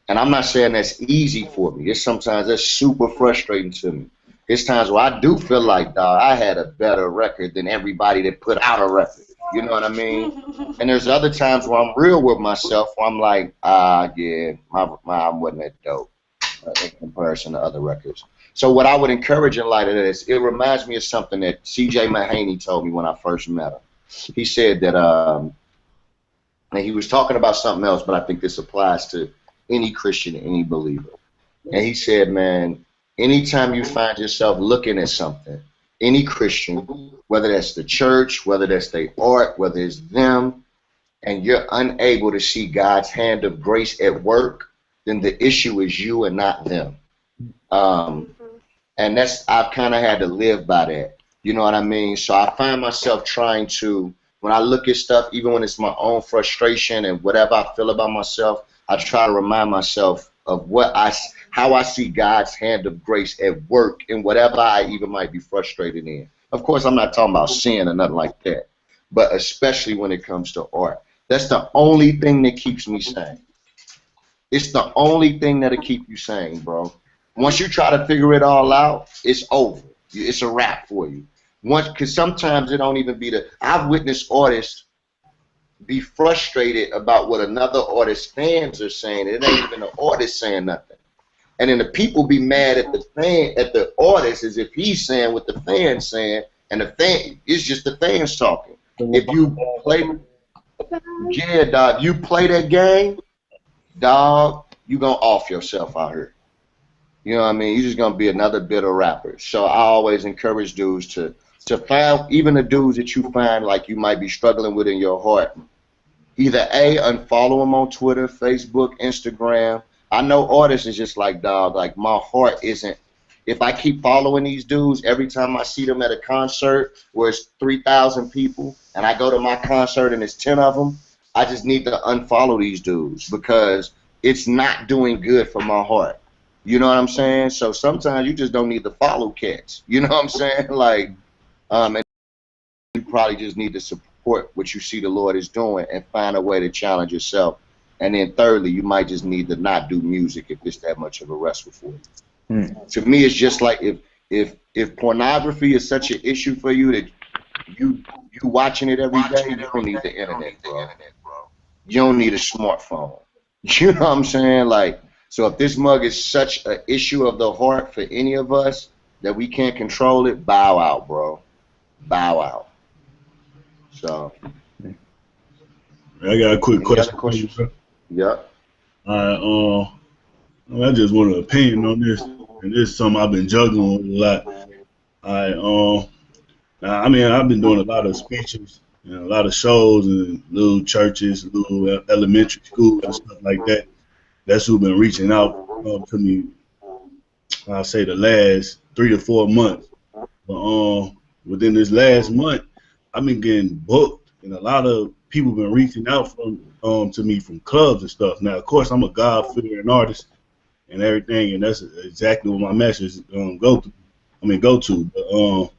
And I'm not saying that's easy for me. It's sometimes that's super frustrating to me. It's times where I do feel like, dog, I had a better record than everybody that put out a record. You know what I mean? And there's other times where I'm real with myself, where I'm like, yeah, my album wasn't that dope in comparison to other records. So what I would encourage in light of this, it reminds me of something that C.J. Mahaney told me when I first met him. He said that, and he was talking about something else, but I think this applies to any Christian, any believer. And he said, man, anytime you find yourself looking at something, any Christian, whether that's the church, whether that's their art, whether it's them, and you're unable to see God's hand of grace at work, then the issue is you and not them. And I've kind of had to live by that. You know what I mean? So I find myself trying to, when I look at stuff, even when it's my own frustration and whatever I feel about myself, I try to remind myself of how I see God's hand of grace at work in whatever I even might be frustrated in. Of course, I'm not talking about sin or nothing like that, but especially when it comes to art. That's the only thing that keeps me sane. It's the only thing that'll keep you sane, bro. Once you try to figure it all out, it's over. It's a wrap for you. Because sometimes it don't even be I've witnessed artists be frustrated about what another artist's fans are saying. It ain't even the artist saying nothing. And then the people be mad at the artist as if he's saying what the fan's saying, and it's just the fans talking. If you dog, you play that game, dog, you gonna off yourself out here. You know what I mean? You're just gonna be another bitter rapper. So I always encourage dudes to find, even the dudes that you find like you might be struggling with in your heart, either unfollow them on Twitter, Facebook, Instagram. I know artists is just like, dog, like my heart isn't. If I keep following these dudes, every time I see them at a concert where it's 3,000 people and I go to my concert and it's 10 of them, I just need to unfollow these dudes because it's not doing good for my heart. You know what I'm saying? So sometimes you just don't need to follow cats. You know what I'm saying? Like, and you probably just need to support what you see the Lord is doing and find a way to challenge yourself. And then thirdly, you might just need to not do music if it's that much of a wrestle for you. To me, it's just like if pornography is such an issue for you that you watching it every day, you don't need the internet, bro. You don't need a smartphone. You know what I'm saying? Like, so if this mug is such an issue of the heart for any of us that we can't control it, bow out, bro. Bow out. So. I got a quick question. Yep. All right. I just want an opinion on this, and this is something I've been juggling with a lot. All right. I mean, I've been doing a lot of speeches and a lot of shows in little churches, little elementary schools and stuff like that. That's who've been reaching out to me, I'll say the last 3 to 4 months. But within this last month, I've been getting booked, and a lot of people been reaching out to me from clubs and stuff. Now, of course, I'm a God-fearing artist, and everything, and that's exactly what my message go to. But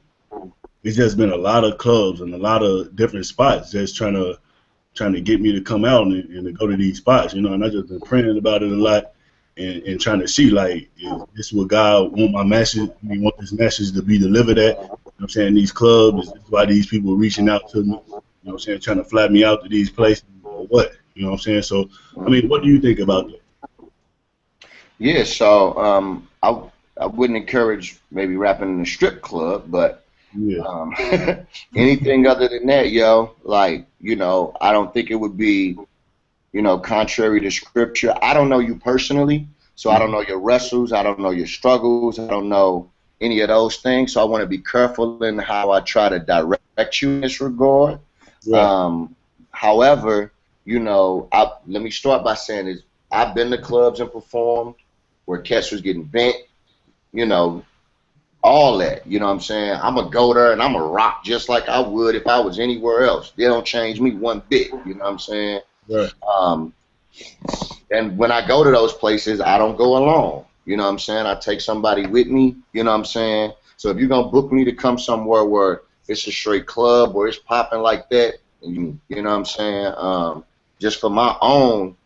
it's just been a lot of clubs and a lot of different spots just trying to get me to come out and to go to these spots, you know. And I just been praying about it a lot and trying to see, like, is this what God want my message? Want this message to be delivered at? You know what I'm saying? These clubs, is this why these people are reaching out to me? You know what I'm saying? Trying to fly me out to these places or what? You know what I'm saying? So, I mean, what do you think about that? Yeah, so I wouldn't encourage maybe rapping in a strip club, but Yeah. anything other than that, yo, like, you know, I don't think it would be, you know, contrary to scripture. I don't know you personally, so I don't know your wrestles, I don't know your struggles, I don't know any of those things. So I want to be careful in how I try to direct you in this regard. Right. However, you know, let me start by saying this: I've been to clubs and performed where cats was getting bent, you know, all that. You know what I'm saying? I'm a go there and I'm a rock just like I would if I was anywhere else. They don't change me one bit. You know what I'm saying? Right. And when I go to those places, I don't go alone. You know what I'm saying? I take somebody with me. You know what I'm saying? So if you're gonna book me to come somewhere where it's a straight club or it's popping like that, you know what I'm saying? Just for my own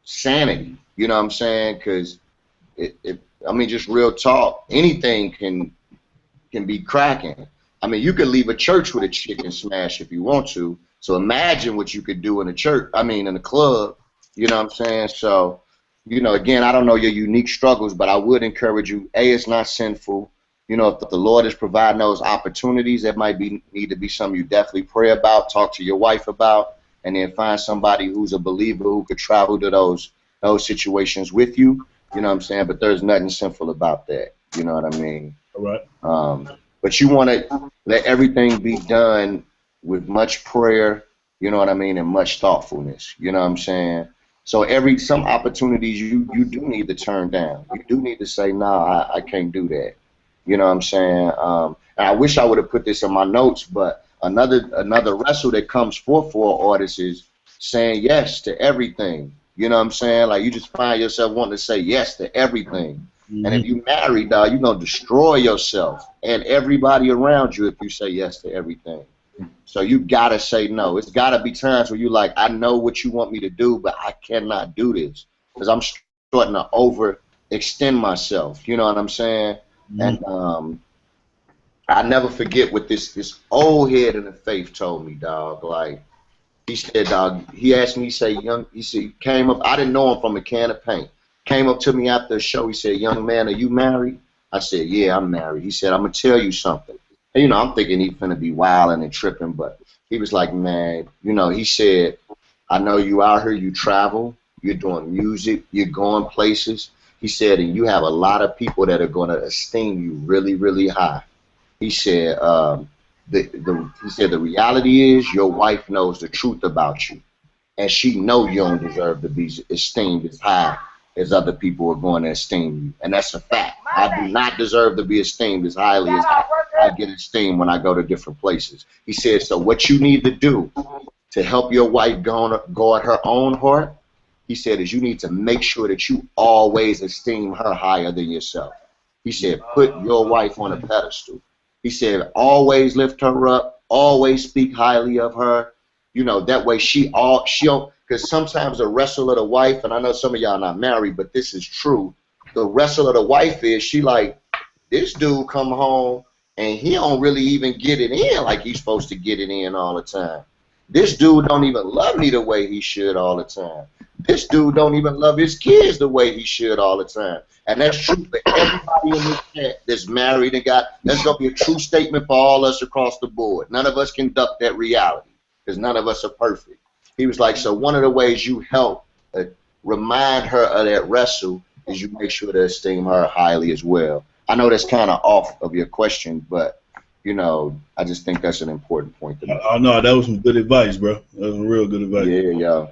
sanity. You know what I'm saying? Because I mean, just real talk. Anything can be cracking. I mean, you could leave a church with a chicken smash if you want to. So imagine what you could do in a church. I mean, in a club. You know what I'm saying? So, you know, again, I don't know your unique struggles, but I would encourage you. A, it's not sinful. You know, if the Lord is providing those opportunities, that might need to be something you definitely pray about, talk to your wife about, and then find somebody who's a believer who could travel to those situations with you. You know what I'm saying? But there's nothing sinful about that. You know what I mean? All right. But you want to let everything be done with much prayer, you know what I mean, and much thoughtfulness. You know what I'm saying? So some opportunities you do need to turn down. You do need to say, nah, I can't do that. You know what I'm saying? And I wish I would have put this in my notes, but another wrestle that comes for artists is saying yes to everything. You know what I'm saying? Like, you just find yourself wanting to say yes to everything. And if you married, dog, you're going to destroy yourself and everybody around you if you say yes to everything. So you got to say no. It's got to be times where you're like, I know what you want me to do, but I cannot do this because I'm starting to overextend myself. You know what I'm saying? And I never forget what this old head in the faith told me, dog. Like, he said, dog, he asked me, he said, he came up, I didn't know him from a can of paint. Came up to me after the show. He said, young man, are you married? I said, yeah, I'm married. He said, I'm going to tell you something. And, you know, I'm thinking he's going to be wilding and tripping, but he was like, man, you know, he said, I know you out here, you travel, you're doing music, you're going places. He said, and you have a lot of people that are going to esteem you really, really high. He said, he said, the reality is your wife knows the truth about you, and she know you don't deserve to be esteemed as high as other people are going to esteem you. And that's a fact. I do not deserve to be esteemed as highly as I get esteemed when I go to different places. He said, so what you need to do to help your wife guard her own heart, he said, is you need to make sure that you always esteem her higher than yourself. He said, put your wife on a pedestal. He said, always lift her up, always speak highly of her. You know, that way she'll, because sometimes the wrestle of the wife, and I know some of y'all not married, but this is true. The wrestle of the wife is she like, this dude come home and he don't really even get it in like he's supposed to get it in all the time. This dude don't even love me the way he should all the time. This dude don't even love his kids the way he should all the time. And that's true for everybody in this chat that's married and that's going to be a true statement for all us across the board. None of us can duck that reality because none of us are perfect. He was like, so one of the ways you help remind her of that wrestle is you make sure to esteem her highly as well. I know that's kind of off of your question, but, you know, I just think that's an important point to make. Oh, no, that was some good advice, bro. That was some real good advice. Yeah, yo.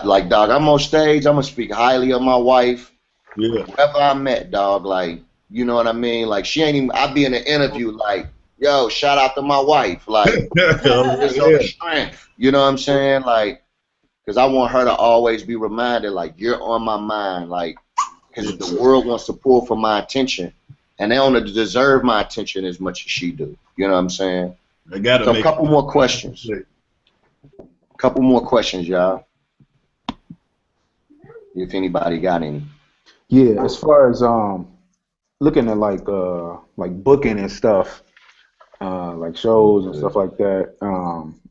Like, dog, I'm on stage, I'm going to speak highly of my wife. Yeah. Whoever I met, dog, like, you know what I mean? Like, she ain't even, I'd be in an interview like, yo, shout out to my wife. Like, it's on the strength. You know what I'm saying? Like, because I want her to always be reminded, like, you're on my mind. Like, because the world wants to pull for my attention, and they don't deserve my attention as much as she do. You know what I'm saying? I gotta So make a couple more questions. Couple more questions, y'all. If anybody got any. Yeah, as far as looking at like booking and stuff, like shows and stuff like that.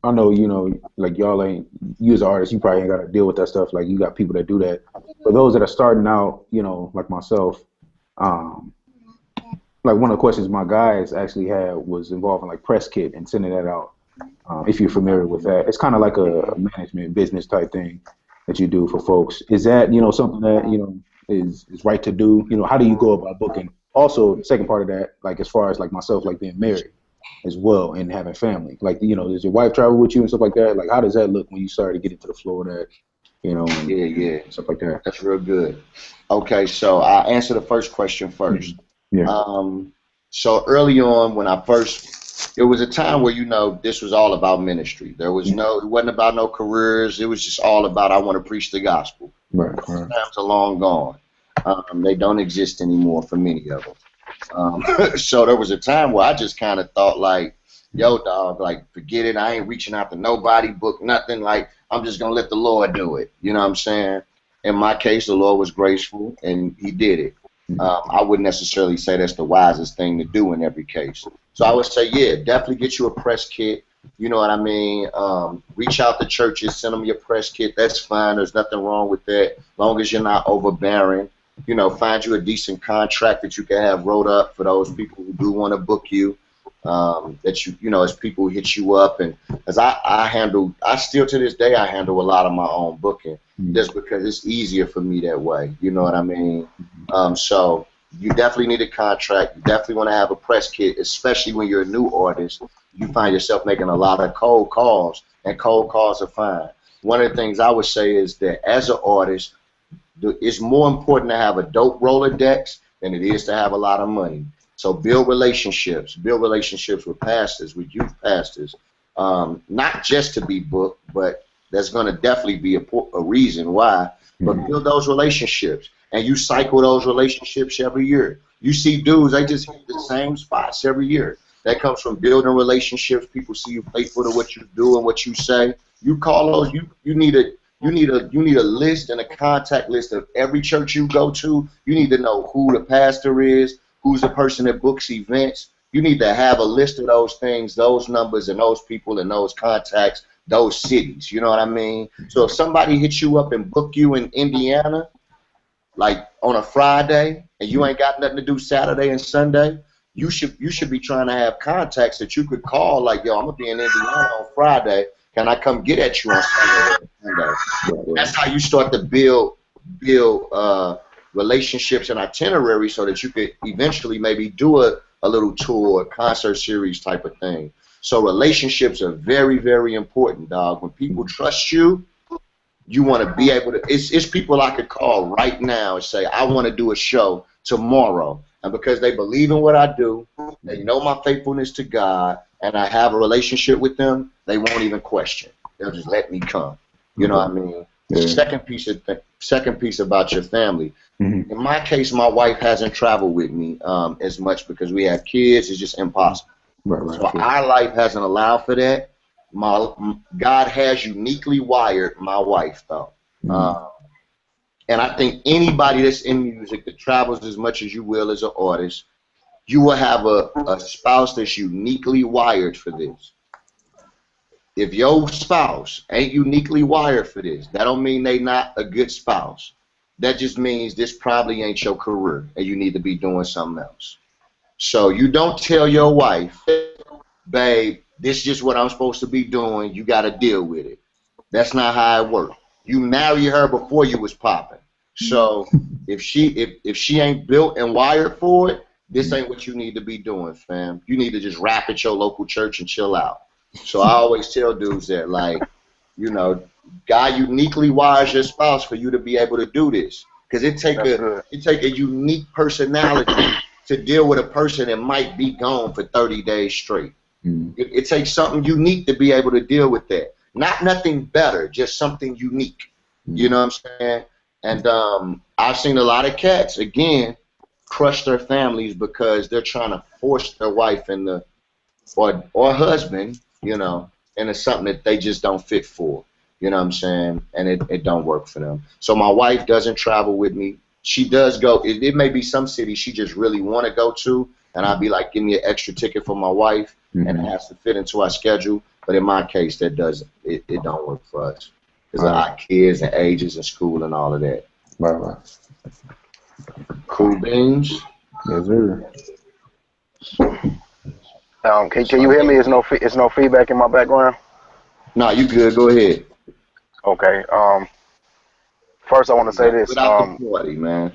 I know, you know, like y'all ain't, you as an artist, you probably ain't got to deal with that stuff. Like you got people that do that. For those that are starting out, you know, like myself, like one of the questions my guys actually had was involving like press kit and sending that out. If you're familiar with that, it's kind of like a management business type thing that you do for folks. Is that, you know, something that, you know, is right to do? You know, how do you go about booking? Also, second part of that, like as far as like myself, like being married as well and having family, like, you know, does your wife travel with you and stuff like that? Like, how does that look when you start to get into the flow of that, you know, and Yeah, stuff like that? that's real good. Okay, so I'll answer the first question first. Yeah. So early on when I first, it was a time where, you know, this was all about ministry. There was it wasn't about no careers. It was just all about, I want to preach the gospel. Right. Those times are long gone. They don't exist anymore for many of them. So there was a time where I just kind of thought like, yo, dog, like, forget it. I ain't reaching out to nobody, book nothing. Like, I'm just going to let the Lord do it. You know what I'm saying? In my case, the Lord was graceful, and he did it. I wouldn't necessarily say that's the wisest thing to do in every case. So I would say, yeah, definitely get you a press kit. You know what I mean? Reach out to churches, send them your press kit. That's fine. There's nothing wrong with that, as long as you're not overbearing. You know, find you a decent contract that you can have wrote up for those people who do want to book you. That you know, as people hit you up, and as I still to this day I handle a lot of my own booking just because it's easier for me that way. You know what I mean? So you definitely need a contract. You definitely want to have a press kit, especially when you're a new artist. You find yourself making a lot of cold calls, and cold calls are fine. One of the things I would say is that as an artist, it's more important to have a dope Rolodex than it is to have a lot of money. So build relationships with pastors, with youth pastors, not just to be booked, but there's going to definitely be a reason why. But build those relationships, and you cycle those relationships every year. You see dudes, they just hit the same spots every year. That comes from building relationships. People see you faithful to what you do and what you say. You call those. You need a list and a contact list of every church you go to. You need to know who the pastor is, who's the person that books events. You need to have a list of those things, those numbers, and those people and those contacts, those cities. You know what I mean? So if somebody hits you up and book you in Indiana, like on a Friday, and you ain't got nothing to do Saturday and Sunday, you should be trying to have contacts that you could call, like, yo, I'm gonna be in Indiana on Friday. Can I come get at you on Sunday? That's how you start to build relationships and itineraries so that you could eventually maybe do a little tour, concert series type of thing. So relationships are very, very important, dog. When people trust you, you want to be able to, it's people I could call right now and say, I want to do a show tomorrow. And because they believe in what I do, they know my faithfulness to God, and I have a relationship with them, they won't even question. They'll just let me come. You know what I mean? Yeah. Second piece about your family. In my case, my wife hasn't traveled with me as much because we have kids. It's just impossible. So our life hasn't allowed for that. God has uniquely wired my wife, though. And I think anybody that's in music that travels as much as you will as an artist, you will have a spouse that's uniquely wired for this. If your spouse ain't uniquely wired for this, that don't mean they not a good spouse. That just means this probably ain't your career and you need to be doing something else. So you don't tell your wife, babe, this is just what I'm supposed to be doing. You got to deal with it. That's not how it works. You marry her before you was popping. So if she ain't built and wired for it, this ain't what you need to be doing, fam. You need to just rap at your local church and chill out. So I always tell dudes that, like, you know, God uniquely wires your spouse for you to be able to do this, because it take a unique personality to deal with a person that might be gone for 30 days straight. It takes something unique to be able to deal with that. Not nothing better, just something unique. You know what I'm saying? And I've seen a lot of cats, again, crush their families because they're trying to force their wife into, or husband, into something that they just don't fit for. You know what I'm saying? And it don't work for them. So my wife doesn't travel with me. She does go. It may be some city she just really want to go to, and I'll be like, give me an extra ticket for my wife, and it has to fit into our schedule. But in my case, that doesn't. It don't work for us because of our kids and ages and school and all of that. Right. Cool beans. Yes, sir. Can you hear me? It's no feedback in my background. No, you good. Go ahead. Okay. First I want to say this. Without the party, man.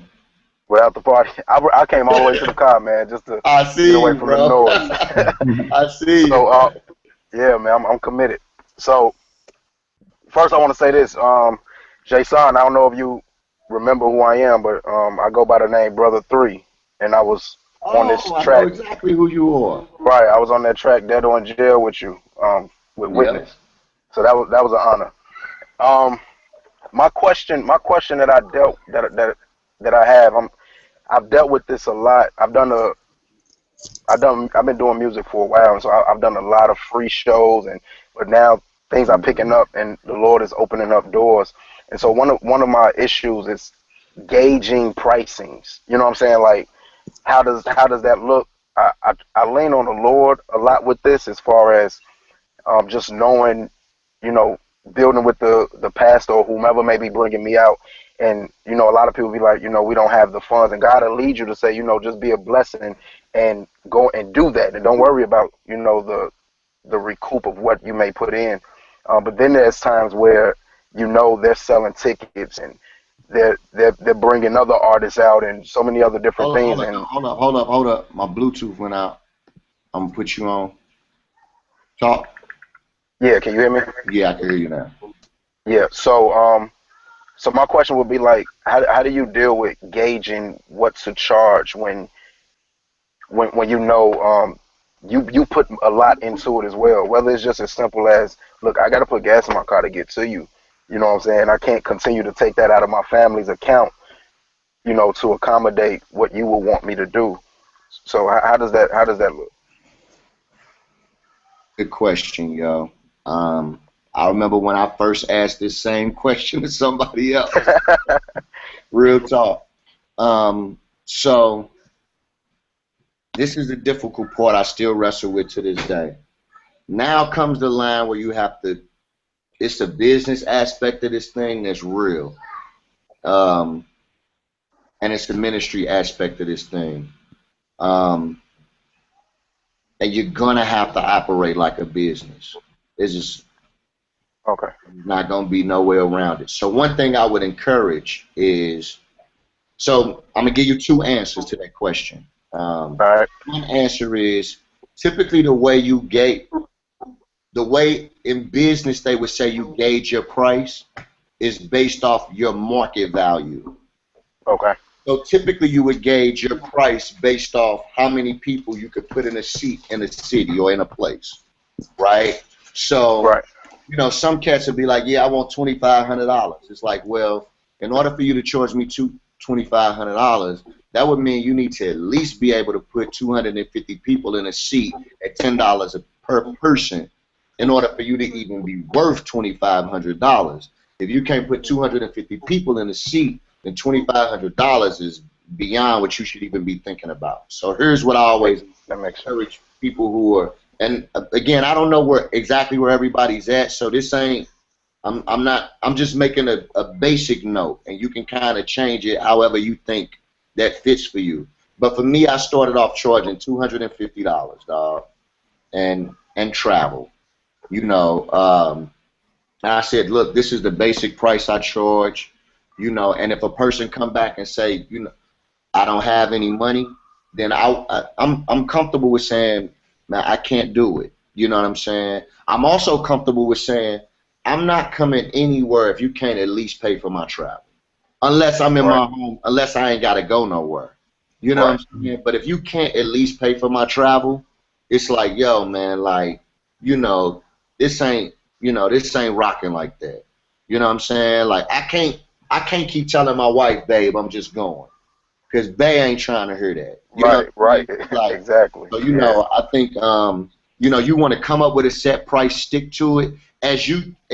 Without the party, I came all the way to the car, man, just to get away from the noise. I see you. So, yeah, man, I'm committed. So, first I want to say this. Json, I don't know if you remember who I am, but I go by the name Brother 3, and I was on this track. I know exactly who you are. Right, I was on that track, Dead or in Jail, with you, with Witness. So that was an honor. My question that I have, I've dealt with this a lot. I've been doing music for a while, so I've done a lot of free shows, but now things are picking up, and the Lord is opening up doors. And so one of my issues is gauging pricings. You know what I'm saying? Like, how does that look? I lean on the Lord a lot with this, as far as just knowing, building with the pastor or whomever may be bringing me out. And, a lot of people be like, we don't have the funds. And God will lead you to say, just be a blessing and go and do that. And don't worry about, the recoup of what you may put in. But then there's times where, they're selling tickets and they're bringing other artists out and so many other different things. Hold up. My Bluetooth went out. I'm going to put you on. Talk. Yeah, can you hear me? Yeah, I can hear you now. Yeah, so my question would be like, how do you deal with gauging what to charge when you put a lot into it as well, whether it's just as simple as, look, I got to put gas in my car to get to you. You know what I'm saying? I can't continue to take that out of my family's account, to accommodate what you would want me to do. So how does that look? Good question, yo. I remember when I first asked this same question to somebody else. Real talk. So this is the difficult part I still wrestle with to this day. Now comes the line where you have to, it's the business aspect of this thing that's real. And it's the ministry aspect of this thing. And you're going to have to operate like a business. It's just not going to be no way around it. So one thing I would encourage is, so I'm going to give you two answers to that question. All right. One answer is, typically the way in business they would say you gauge your price is based off your market value. Okay. So typically you would gauge your price based off how many people you could put in a seat in a city or in a place, right? So, some cats would be like, yeah, I want $2,500. It's like, well, in order for you to charge me $2,500, that would mean you need to at least be able to put 250 people in a seat at $10 per person in order for you to even be worth $2,500. If you can't put 250 people in a seat, then $2,500 is beyond what you should even be thinking about. So here's what I always encourage people who are, and again, I don't know exactly where everybody's at, so this ain't, I'm just making a basic note, and you can kind of change it however you think that fits for you. But for me, I started off charging $250, dog, and travel. I said, look, this is the basic price I charge, and if a person come back and say, I don't have any money, then I'm comfortable with saying, man, I can't do it. You know what I'm saying? I'm also comfortable with saying, I'm not coming anywhere if you can't at least pay for my travel. Unless I'm in my home, unless I ain't got to go nowhere. You know what I'm saying? But if you can't at least pay for my travel, it's like, yo, man, like, this ain't rocking like that. You know what I'm saying? Like, I can't I can't keep telling my wife, babe, I'm just going. Because babe ain't trying to hear that. You know Right, what I right, mean? Like, exactly. so, Yeah, I think, you want to come up with a set price, stick to it, and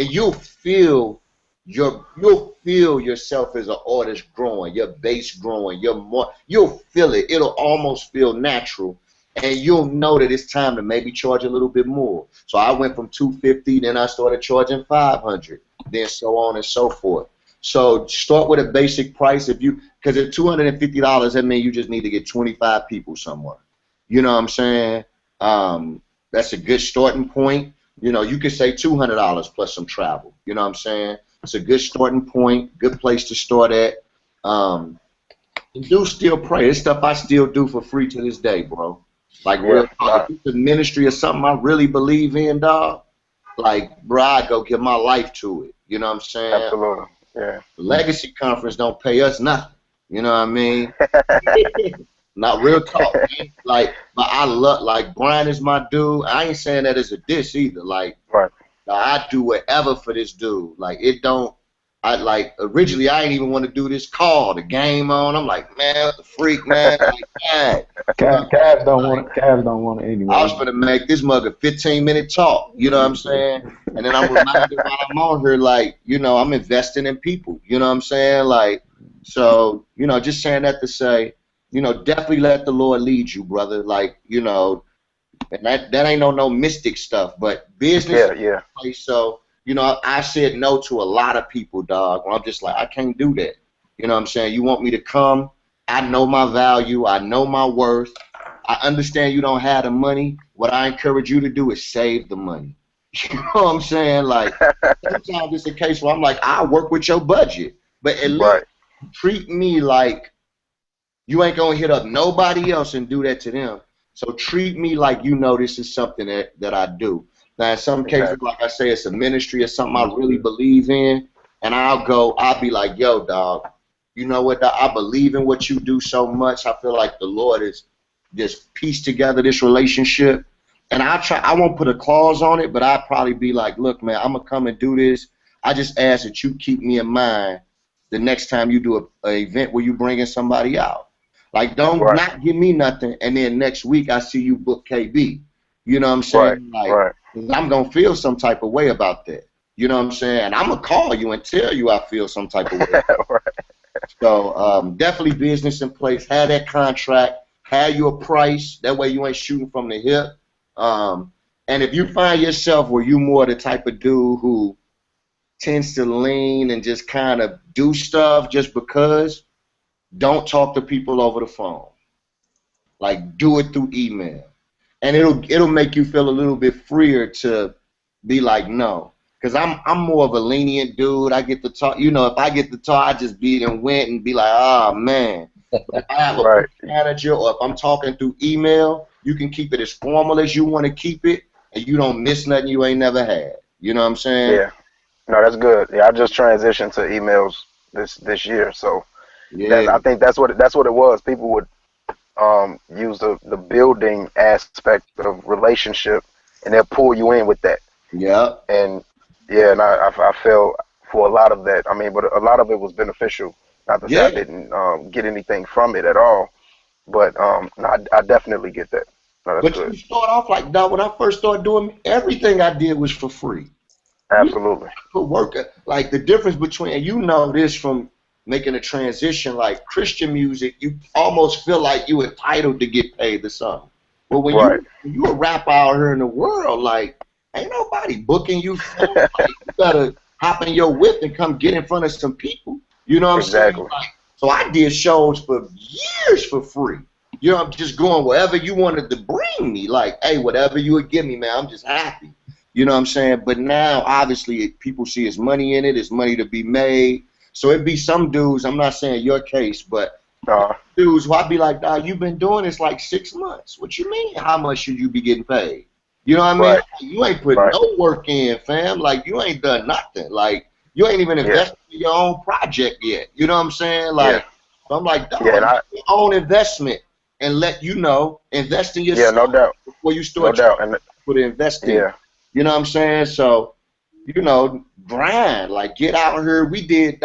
you'll feel yourself as an artist growing, your bass growing, you'll feel it. It'll almost feel natural, and you'll know that it's time to maybe charge a little bit more. So I went from 250, then I started charging 500, then so on and so forth. So start with a basic price. Because at $250, that means you just need to get 25 people somewhere. You know what I'm saying? That's a good starting point. You could say $200 plus some travel. You know what I'm saying? It's a good starting point, good place to start at. And do still pray. It's stuff I still do for free to this day, bro. Like yeah, real talk. If it's a ministry or something I really believe in, dog, like, bro, I go give my life to it. You know what I'm saying? absolutely. Yeah. The Legacy Conference don't pay us nothing. You know what I mean? Not real talk, man. Like, but I love, like, Brian is my dude. I ain't saying that as a diss either. Like, Right. I do whatever for this dude. Like, originally I didn't even want to do this call, the game on. I'm like, man, what the freak, man? Like, man. Cavs don't want it anyway. I was going to make this mug a 15-minute talk. You know what I'm saying? And then I'm reminded while I'm on here, like, I'm investing in people. You know what I'm saying? Like, so, just saying that to say, definitely let the Lord lead you, brother. Like, and that ain't no mystic stuff, but business. Yeah. So, I said no to a lot of people, dog. When I'm just like, I can't do that. You know what I'm saying? You want me to come? I know my value. I know my worth. I understand you don't have the money. What I encourage you to do is save the money. You know what I'm saying? Like, sometimes it's a case where I'm like, I'll work with your budget, but at least treat me like you ain't gonna hit up nobody else and do that to them. So treat me like this is something that I do. Now, in some cases, like I say, it's a ministry or something I really believe in, and I'll be like, yo, dog, you know what, dog? I believe in what you do so much. I feel like the Lord is just pieced together this relationship. And I won't put a clause on it, but I'll probably be like, look, man, I'm going to come and do this. I just ask that you keep me in mind the next time you do an event where you bringing somebody out. Like, don't not give me nothing, and then next week I see you book KB. You know what I'm saying? Like, I'm going to feel some type of way about that. You know what I'm saying? And I'm going to call you and tell you I feel some type of way. So definitely business in place. Have that contract. Have your price. That way you ain't shooting from the hip. And if you find yourself where you more the type of dude who tends to lean and just kind of do stuff just because, don't talk to people over the phone. Like, do it through email. And it'll make you feel a little bit freer to be like, no. Because I'm more of a lenient dude. I get to talk. If I get to talk, I just be and went and be like, oh, man. But if I have a manager or if I'm talking through email, you can keep it as formal as you want to keep it, and you don't miss nothing you ain't never had. You know what I'm saying? Yeah. No, that's good. Yeah, I just transitioned to emails this year, so I think that's what it was. People would use the building aspect of relationship, and they'll pull you in with that. Yeah. And yeah, and I feel for a lot of that. I mean, but a lot of it was beneficial. Not to say I didn't get anything from it at all, but I definitely get that. No, that's good. You start off like, dog, when I first started doing everything I did was for free. Absolutely. Put work, like the difference between, and this from making a transition, like Christian music, you almost feel like you entitled to get paid to something. But when you a rapper out here in the world, like, ain't nobody booking you. Like, you gotta hop in your whip and come get in front of some people. You know what I'm saying? Like, so I did shows for years for free. I'm just going wherever you wanted to bring me. Like, hey, whatever you would give me, man, I'm just happy. You know what I'm saying? But now, obviously, people see it's money in it. It's money to be made. So it'd be some dudes, I'm not saying your case, but dudes who I'd be like, dog, you've been doing this like 6 months. What you mean? How much should you be getting paid? You know what I mean? Like, you ain't put no work in, fam. Like, you ain't done nothing. Like, you ain't even invested in your own project yet. You know what I'm saying? Like, so I'm like, dog, your own investment and let invest in yourself no doubt. before you start and put invest in. You know what I'm saying? So you know, grind, like get out here. We did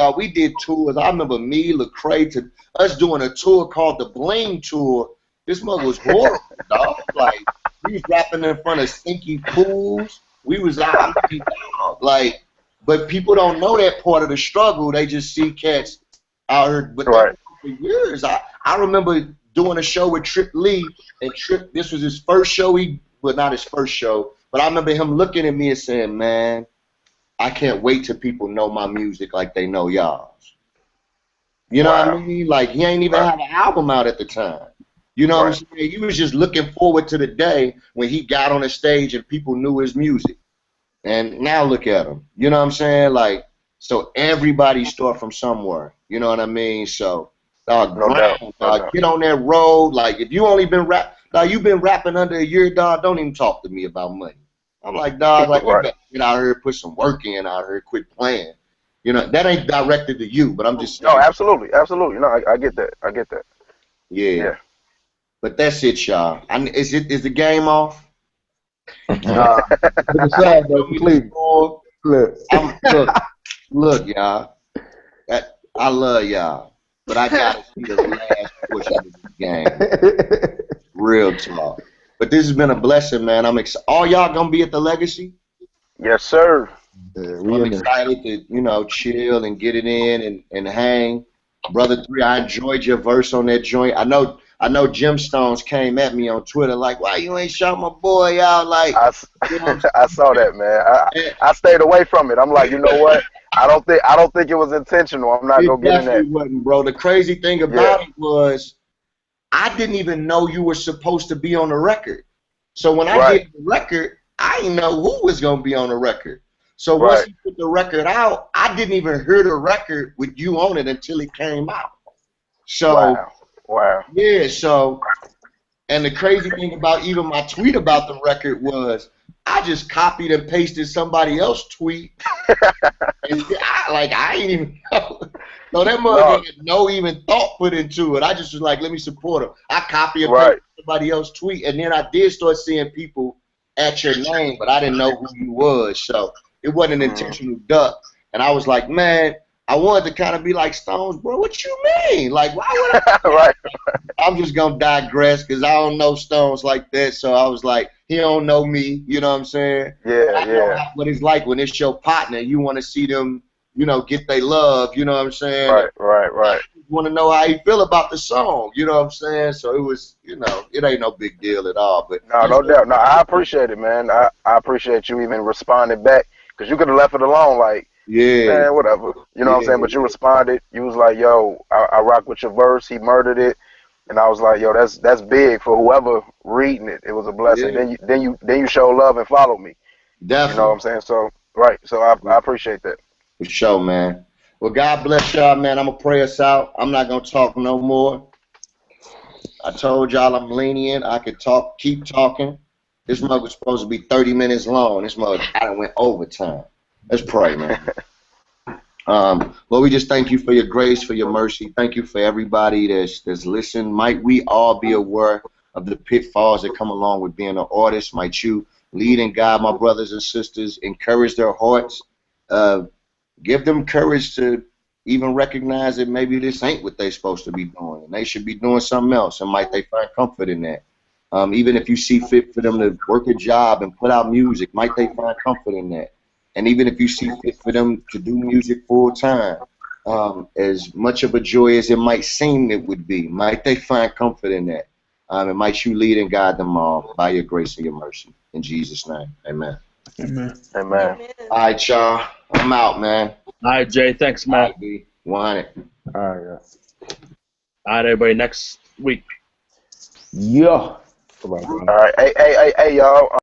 tours. I remember me, Lecrae, to us doing a tour called the Bling Tour. This mother was horrible, dog. Like we was rapping in front of stinky pools. We was out, I mean, dog, like, but people don't know that part of the struggle. They just see cats out here. But Right. for years, I remember doing a show with Trip Lee, and Trip, this was his first show. Well, not his first show, but I remember him looking at me and saying, "Man, I can't wait till people know my music like they know y'all's." You know what I mean? Like he ain't even have an album out at the time. You know what I'm saying? He was just looking forward to the day when he got on the stage and people knew his music. And now look at him. You know what I'm saying? Like, so everybody start from somewhere. You know what I mean? So, dog, No doubt. get on that road. Like, if you only been you've been rapping under a year, dog, don't even talk to me about money. I'm like, dog, like, you better get out here, put some work in out here, quit playing. You know, that ain't directed to you, but I'm just saying. No, absolutely. No, I get that. Yeah. But that's it, y'all. Is the game off? Nah, decide though, please. Look, y'all. I love y'all, but I gotta see the last portion of the game. Real talk. But this has been a blessing, man. I'm excited. All y'all gonna be at the Legacy? Yes, sir. I'm excited to, chill and get it in and hang. Brother 3, I enjoyed your verse on that joint. I know Gemstones came at me on Twitter like, why you ain't shout my boy out? Like, I saw that, man. I stayed away from it. I'm like, you know what? I don't think it was intentional. I'm not gonna get in that. It wasn't, bro. The crazy thing about it was I didn't even know you were supposed to be on the record. So when I did the record, I didn't know who was gonna be on the record. So once he put the record out, I didn't even hear the record with you on it until it came out. So wow. Yeah, so, and the crazy thing about even my tweet about the record was I just copied and pasted somebody else's tweet. And I ain't even know. No, that mother had no even thought put into it. I just was like, let me support him. I copy and paste somebody else's tweet, and then I did start seeing people at your name, but I didn't know who you was, so it wasn't an intentional duck. And I was like, man, I wanted to kind of be like Stones, bro. What you mean? Like, why would I? I'm just gonna digress because I don't know Stones like that. So I was like, he don't know me. You know what I'm saying? I know what it's like when it's your partner. You want to see them, get their love. You know what I'm saying? Right. Want to know how he feel about the song. You know what I'm saying? So it was, it ain't no big deal at all. But no doubt. No, I appreciate it, man. I appreciate you even responding back because you could have left it alone, like. Yeah. Man, whatever. You know what I'm saying? But you responded. You was like, yo, I rock with your verse. He murdered it. And I was like, yo, that's big for whoever reading it. It was a blessing. Yeah. Then you show love and follow me. Definitely. You know what I'm saying? So So I appreciate that. For sure, man. Well, God bless y'all, man. I'm gonna pray us out. I'm not gonna talk no more. I told y'all I'm lenient. I could keep talking. This mug was supposed to be 30 minutes long. This mug I done went overtime. Let's pray, man. Lord, we just thank you for your grace, for your mercy. Thank you for everybody that's listened. Might we all be aware of the pitfalls that come along with being an artist. Might you lead and guide my brothers and sisters, encourage their hearts, give them courage to even recognize that maybe this ain't what they're supposed to be doing, and they should be doing something else, and might they find comfort in that. Even if you see fit for them to work a job and put out music, might they find comfort in that. And even if you see fit for them to do music full time, as much of a joy as it might seem it would be, might they find comfort in that. And might you lead and guide them all by your grace and your mercy. In Jesus' name, amen. Amen. All right, y'all. I'm out, man. All right, Jay. Thanks, man. All right, All right, All right, everybody. Next week. yeah. All right. Hey, y'all.